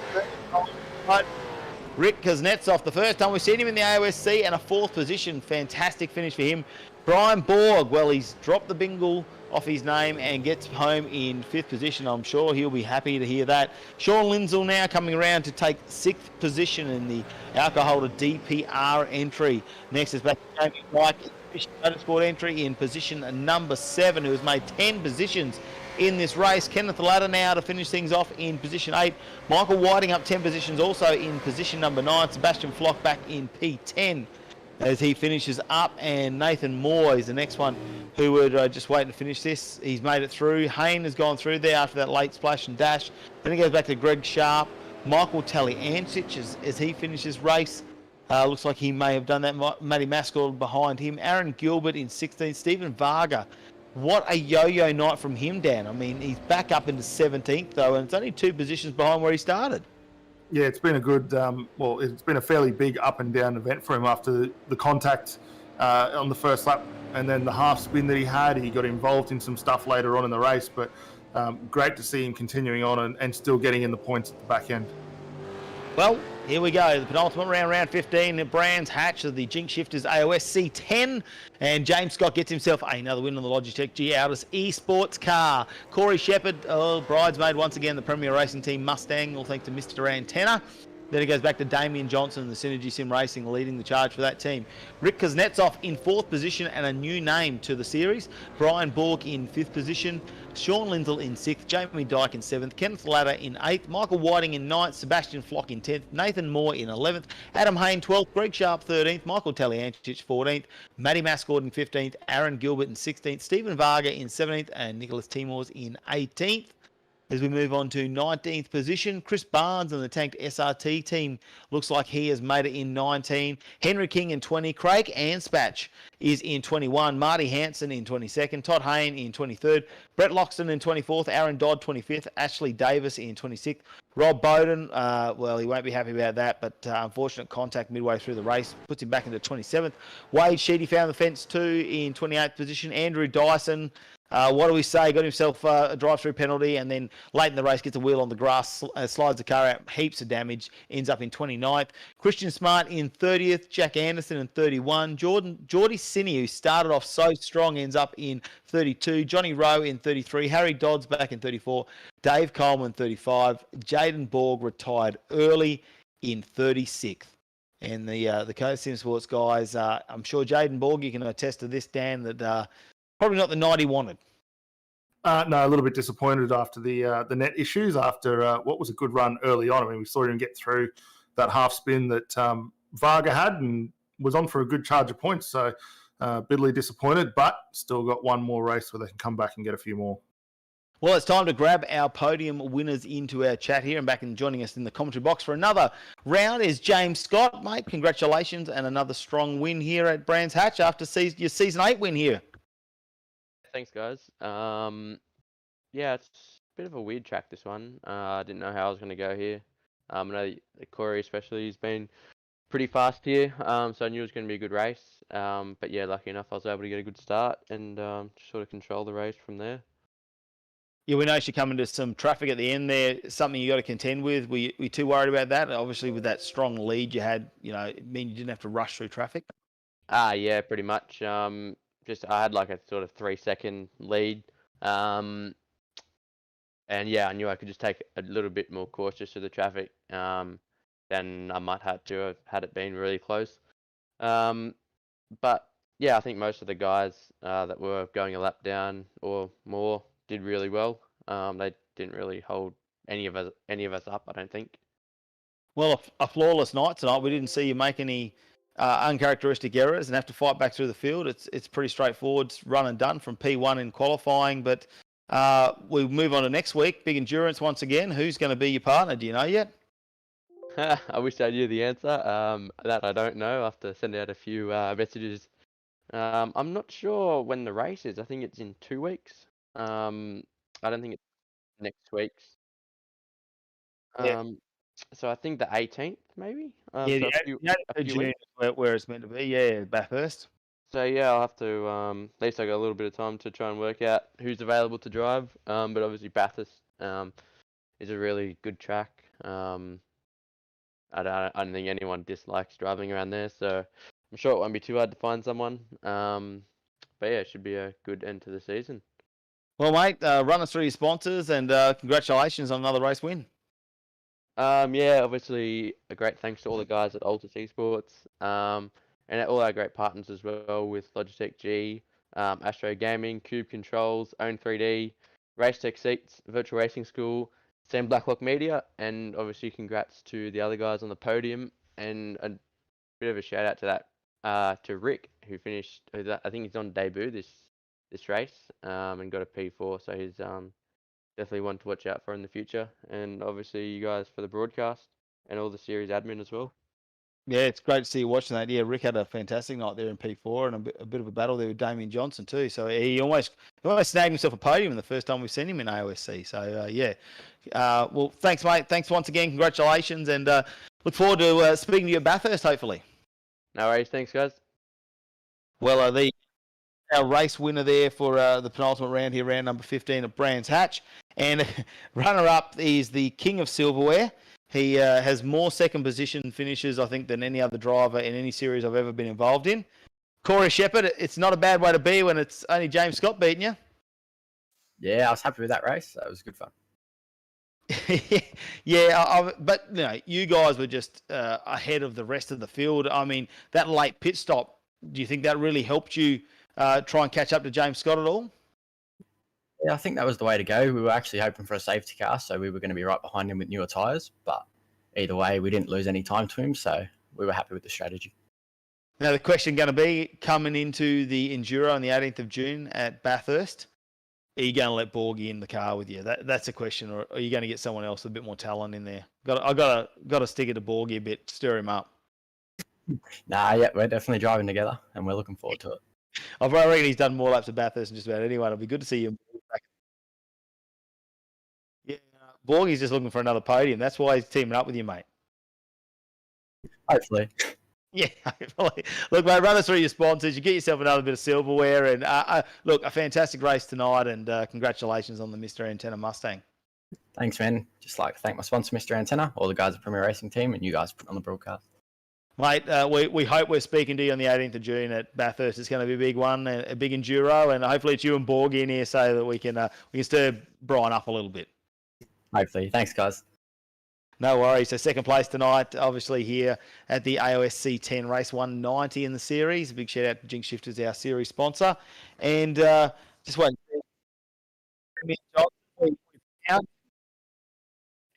Speaker 1: Rick Kuznetsov, the first time we've seen him in the AOSC, and a fourth position. Fantastic finish for him. Brian Borg, well, he's dropped the bingle off his name and gets home in fifth position. I'm sure he'll be happy to hear that. Sean Lindsell now coming around to take sixth position in the alcohol to DPR entry. Next is back to Jamie Mike, motorsport entry in position number 7, who has made 10 positions in this race. Kenneth Ladder now to finish things off in position 8. Michael Whiting up 10 positions also in position number 9. Sebastian Flock back in P10 as he finishes up, and Nathan Moore is the next one who would just wait to finish this. He's made it through. Hayne has gone through there after that late splash and dash. Then he goes back to Greg Sharp. Michael Taliancic as he finishes race. Looks like he may have done that. Matty Maskell behind him. Aaron Gilbert in 16th. Stephen Varga. What a yo-yo night from him, Dan. I mean, he's back up into 17th, though, and it's only 2 positions behind where he started.
Speaker 2: Yeah, it's been a good, it's been a fairly big up and down event for him after the contact on the first lap, and then the half spin that he had. He got involved in some stuff later on in the race, but great to see him continuing on and still getting in the points at the back end.
Speaker 1: Well, here we go. The penultimate round, round 15 at Brands Hatch of the Jinx Shifters AOSC10. And James Scott gets himself another win on the Logitech G Autos eSports car. Corey Shepherd, bridesmaid once again, the Premier Racing Team Mustang, all thanks to Mr. Antenna. Then it goes back to Damian Johnson, the Synergy Sim Racing, leading the charge for that team. Rick Kuznetsov in 4th position and a new name to the series. Brian Borg in 5th position. Sean Lindsell in 6th. Jamie Dyke in 7th. Kenneth Ladder in 8th. Michael Whiting in 9th. Sebastian Flock in 10th. Nathan Moore in 11th. Adam Hayne 12th. Greg Sharp 13th. Michael Taliancic 14th. Matty Mascord in 15th. Aaron Gilbert in 16th. Stephen Varga in 17th. And Nicholas Timors in 18th. As we move on to 19th position, Chris Barnes and the tanked SRT team looks like he has made it in 19. Henry King in 20. Craig Anspatch is in 21. Marty Hansen in 22nd. Todd Hayne in 23rd. Brett Loxton in 24th. Aaron Dodd 25th. Ashley Davis in 26th. Rob Bowden, well, he won't be happy about that, but unfortunate contact midway through the race puts him back into 27th. Wade Sheedy found the fence too in 28th position. Andrew Dyson, what do we say? Got himself a drive-through penalty, and then late in the race gets a wheel on the grass, slides the car out, heaps of damage, ends up in 29th. Christian Smart in 30th. Jack Anderson in 31. Geordie Sinney, who started off so strong, ends up in 32. Johnny Rowe in 33. Harry Dodds back in 34. Dave Coleman 35. Jaden Borg retired early in 36th. And the Coast Sim Sports guys, I'm sure Jaden Borg, you can attest to this, Dan, that probably not the night he wanted.
Speaker 2: No, a little bit disappointed after the net issues, after what was a good run early on. I mean, we saw him get through that half spin that Varga had and was on for a good charge of points. So bitterly disappointed, but still got one more race where they can come back and get a few more.
Speaker 1: Well, it's time to grab our podium winners into our chat here, and back and joining us in the commentary box for another round is James Scott. Mate, congratulations, and another strong win here at Brands Hatch after your Season 8 win here.
Speaker 4: Thanks, guys. Yeah, it's a bit of a weird track, this one. I didn't know how I was going to go here. I know that Corey especially has been pretty fast here, so I knew it was going to be a good race. But yeah, lucky enough I was able to get a good start and sort of control the race from there.
Speaker 1: Yeah, we know she come into some traffic at the end there. Something you got to contend with. Were you too worried about that? Obviously, with that strong lead you had, it mean you didn't have to rush through traffic.
Speaker 4: Yeah, pretty much. Just I had like a sort of 3-second lead. And yeah, I knew I could just take a little bit more cautious to the traffic. Than I might have to have had it been really close. But yeah, I think most of the guys that were going a lap down or more did really well. They didn't really hold any of us up, I don't think.
Speaker 1: Well, a flawless night tonight. We didn't see you make any uncharacteristic errors and have to fight back through the field. It's pretty straightforward. It's run and done from P1 in qualifying. But we'll move on to next week. Big endurance once again. Who's going to be your partner? Do you know yet?
Speaker 4: I wish I knew the answer. That I don't know. I have to send out a few messages. I'm not sure when the race is. I think it's in 2 weeks. I don't think it's next week.
Speaker 1: Yeah.
Speaker 4: So I think the 18th, maybe.
Speaker 1: Yeah,
Speaker 4: So
Speaker 1: the 8th of June is where it's meant to be. Yeah, Bathurst.
Speaker 4: So yeah, I'll have to. At least I got a little bit of time to try and work out who's available to drive. But obviously Bathurst is a really good track. I don't think anyone dislikes driving around there, so I'm sure it won't be too hard to find someone. But yeah, it should be a good end to the season.
Speaker 1: Well, mate, run us through your sponsors and congratulations on another race win.
Speaker 4: Yeah, obviously a great thanks to all the guys at Altus Esports, and all our great partners as well with Logitech G, Astro Gaming, Cube Controls, Own 3D, Racetech Seats, Virtual Racing School, Sam Blacklock Media, and obviously congrats to the other guys on the podium, and a bit of a shout out to that to Rick who finished. I think he's on debut this race, and got a P4, so he's definitely one to watch out for in the future. And obviously you guys for the broadcast and all the series admin as well.
Speaker 1: Yeah, it's great to see you watching that. Yeah, Rick had a fantastic night there in P4 and a bit of a battle there with Damian Johnson too. So he almost snagged himself a podium in the first time we've seen him in AOSC. So yeah, well, thanks, mate. Thanks once again. Congratulations, and look forward to speaking to you at Bathurst, hopefully.
Speaker 4: No worries. Thanks, guys.
Speaker 1: Well, our race winner there for the penultimate round here, round number 15 at Brands Hatch, and runner-up is the King of Silverware. He has more second position finishes, I think, than any other driver in any series I've ever been involved in. Corey Shepherd, it's not a bad way to be when it's only James Scott beating you.
Speaker 5: Yeah, I was happy with that race. That was good fun.
Speaker 1: Yeah, but you guys were just ahead of the rest of the field. I mean, that late pit stop, do you think that really helped you try and catch up to James Scott at all?
Speaker 5: Yeah, I think that was the way to go. We were actually hoping for a safety car, so we were going to be right behind him with newer tyres. But either way, we didn't lose any time to him, so we were happy with the strategy.
Speaker 1: Now, the question going to be, coming into the Enduro on the 18th of June at Bathurst, are you going to let Borg in the car with you? That's a question, or are you going to get someone else with a bit more talent in there? I got to stick it to Borgie a bit, stir him up.
Speaker 5: Nah, yeah, we're definitely driving together, and we're looking forward to it.
Speaker 1: I reckon he's done more laps at Bathurst than just about anyone. It'll be good to see him back. Yeah, Borgie's just looking for another podium. That's why he's teaming up with you, mate.
Speaker 5: Hopefully.
Speaker 1: Yeah, hopefully. Look, mate, run us through your sponsors. You get yourself another bit of silverware. And look, a fantastic race tonight. And congratulations on the Mr. Antenna Mustang.
Speaker 5: Thanks, man. Just like to thank my sponsor, Mr. Antenna, all the guys at Premier Racing Team, and you guys put on the broadcast.
Speaker 1: Mate, we hope we're speaking to you on the 18th of June at Bathurst. It's going to be a big one, a big enduro, and hopefully it's you and Borg in here so that we can stir Brian up a little bit.
Speaker 5: Hopefully. Thanks, guys.
Speaker 1: No worries. So second place tonight, obviously here at the AOSC10 race 190 in the series. A big shout out to Jinx Shifters, our series sponsor. And just wait.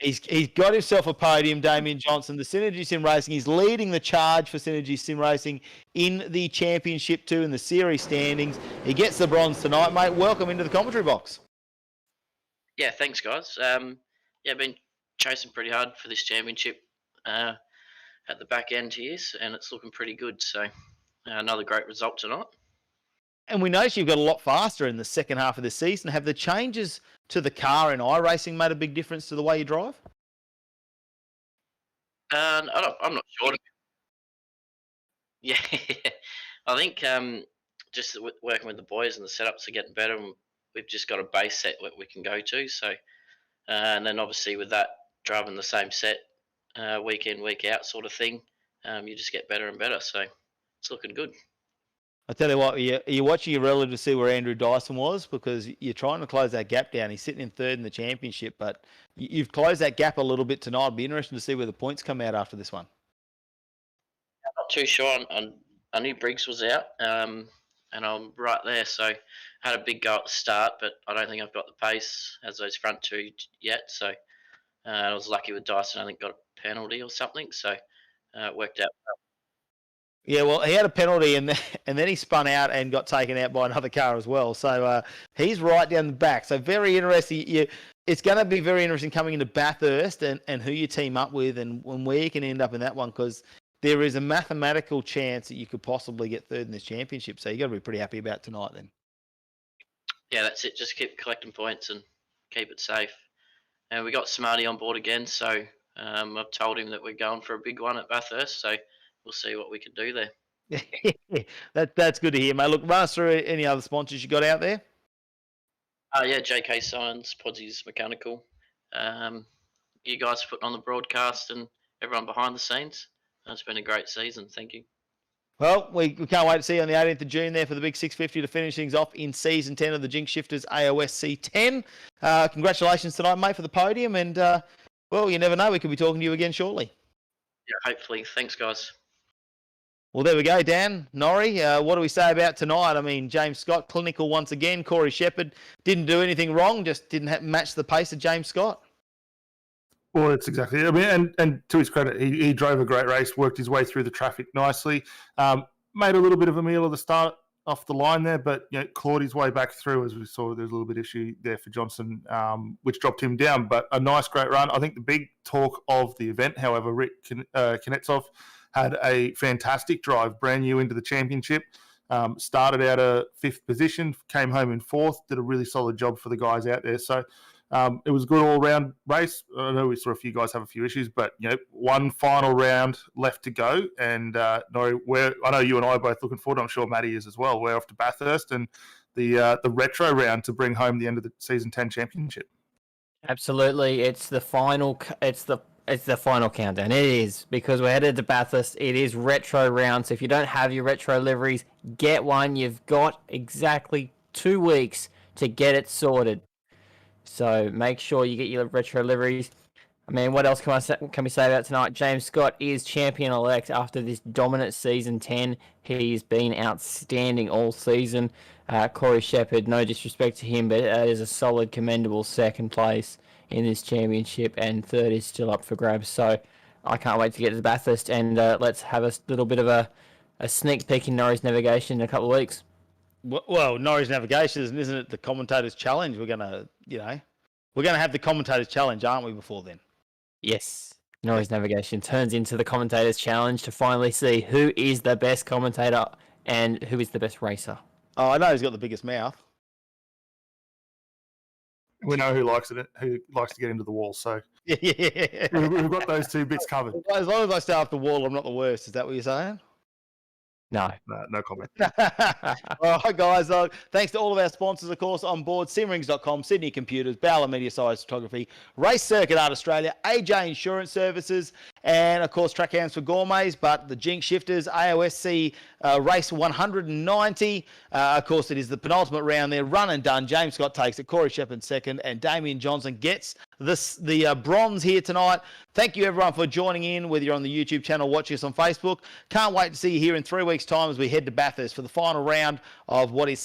Speaker 1: He's got himself a podium, Damian Johnson. The Synergy Sim Racing, he's leading the charge for Synergy Sim Racing in the Championship 2 in the series standings. He gets the bronze tonight, mate. Welcome into the commentary box.
Speaker 6: Yeah, thanks, guys. Been chasing pretty hard for this championship at the back end here, and it's looking pretty good. So another great result tonight.
Speaker 1: And we noticed you've got a lot faster in the second half of the season. Have the changes to the car in iRacing made a big difference to the way you drive?
Speaker 6: I'm not sure. Yeah, I think just working with the boys and the setups are getting better. And we've just got a base set that we can go to. So, and then obviously with that, driving the same set week in, week out sort of thing, you just get better and better. So it's looking good.
Speaker 1: I tell you what, you're watching your relative to see where Andrew Dyson was, because you're trying to close that gap down. He's sitting in third in the championship, but you've closed that gap a little bit tonight. It'll be interesting to see where the points come out after this one.
Speaker 6: I'm not too sure. I knew Briggs was out, and I'm right there. So I had a big go at the start, but I don't think I've got the pace as those front two yet. So I was lucky with Dyson. I think got a penalty or something, so it worked out well.
Speaker 1: Yeah, well, he had a penalty, and then he spun out and got taken out by another car as well. So he's right down the back. So very interesting. It's going to be very interesting coming into Bathurst and who you team up with and where you can end up in that one, because there is a mathematical chance that you could possibly get third in this championship. So you got to be pretty happy about tonight then.
Speaker 6: Yeah, that's it. Just keep collecting points and keep it safe. And we got Smarty on board again, so I've told him that we're going for a big one at Bathurst. So we'll see what we can do there.
Speaker 1: That's good to hear, mate. Look, run us through any other sponsors you got out there.
Speaker 6: Yeah, JK Signs, Podsy's Mechanical. You guys are putting on the broadcast and everyone behind the scenes. It's been a great season. Thank you.
Speaker 1: Well, we can't wait to see you on the 18th of June there for the big 650 to finish things off in Season 10 of the Jinx Shifters AOSC10. Congratulations tonight, mate, for the podium. And, well, you never know. We could be talking to you again shortly.
Speaker 6: Yeah, hopefully. Thanks, guys.
Speaker 1: Well, there we go, Dan. Norrie, what do we say about tonight? I mean, James Scott, clinical once again. Corey Shepherd didn't do anything wrong, just didn't match the pace of James Scott.
Speaker 2: Well, that's exactly it. I mean, and to his credit, he drove a great race, worked his way through the traffic nicely, made a little bit of a meal of the start off the line there, but clawed his way back through. As we saw, there's a little bit issue there for Johnson, which dropped him down, but a nice, great run. I think the big talk of the event, however, Rick Knetsov had a fantastic drive, brand new into the championship. Started out a 5th position, came home in 4th, did a really solid job for the guys out there. So it was a good all-round race. I know we saw a few guys have a few issues, but one final round left to go. And Norrie, I know you and I are both looking forward. I'm sure Matty is as well. We're off to Bathurst and the retro round to bring home the end of the Season 10 championship.
Speaker 3: Absolutely, it's the final. It's the final countdown. It is, because we're headed to Bathurst. It is retro round. So if you don't have your retro liveries, get one. You've got exactly 2 weeks to get it sorted. So make sure you get your retro liveries. I mean, what else can we say about tonight? James Scott is champion-elect after this dominant Season 10. He's been outstanding all season. Corey Shepherd, no disrespect to him, but it is a solid, commendable second place in this championship, and third is still up for grabs. So I can't wait to get to Bathurst, and let's have a little bit of a sneak peek in Norrie's Navigation in a couple of weeks.
Speaker 1: Well, Norrie's Navigation, isn't it the Commentators Challenge? We're going to have the Commentators Challenge, aren't we, before then?
Speaker 3: Yes. Norrie's Navigation turns into the Commentators Challenge to finally see who is the best commentator and who is the best racer.
Speaker 1: Oh, I know who's got the biggest mouth.
Speaker 2: We know who likes to get into the wall, so
Speaker 1: Yeah.
Speaker 2: we've got those 2 bits covered.
Speaker 1: As long as I stay off the wall, I'm not the worst. Is that what you're saying?
Speaker 3: No.
Speaker 2: No comment.
Speaker 1: All right, guys. Thanks to all of our sponsors, of course, on board. Simrings.com, Sydney Computers, Bowler Media Science Photography, Race Circuit Art Australia, AJ Insurance Services, and, of course, Track Hands for Gourmets, but the Jinx Shifters, AOSC Race 190. Of course, it is the penultimate round there. Run and done. James Scott takes it. Corey Shepherd second, and Damian Johnson gets the bronze here tonight. Thank you, everyone, for joining in, whether you're on the YouTube channel, watching us on Facebook. Can't wait to see you here in 3 weeks' time as we head to Bathurst for the final round of what is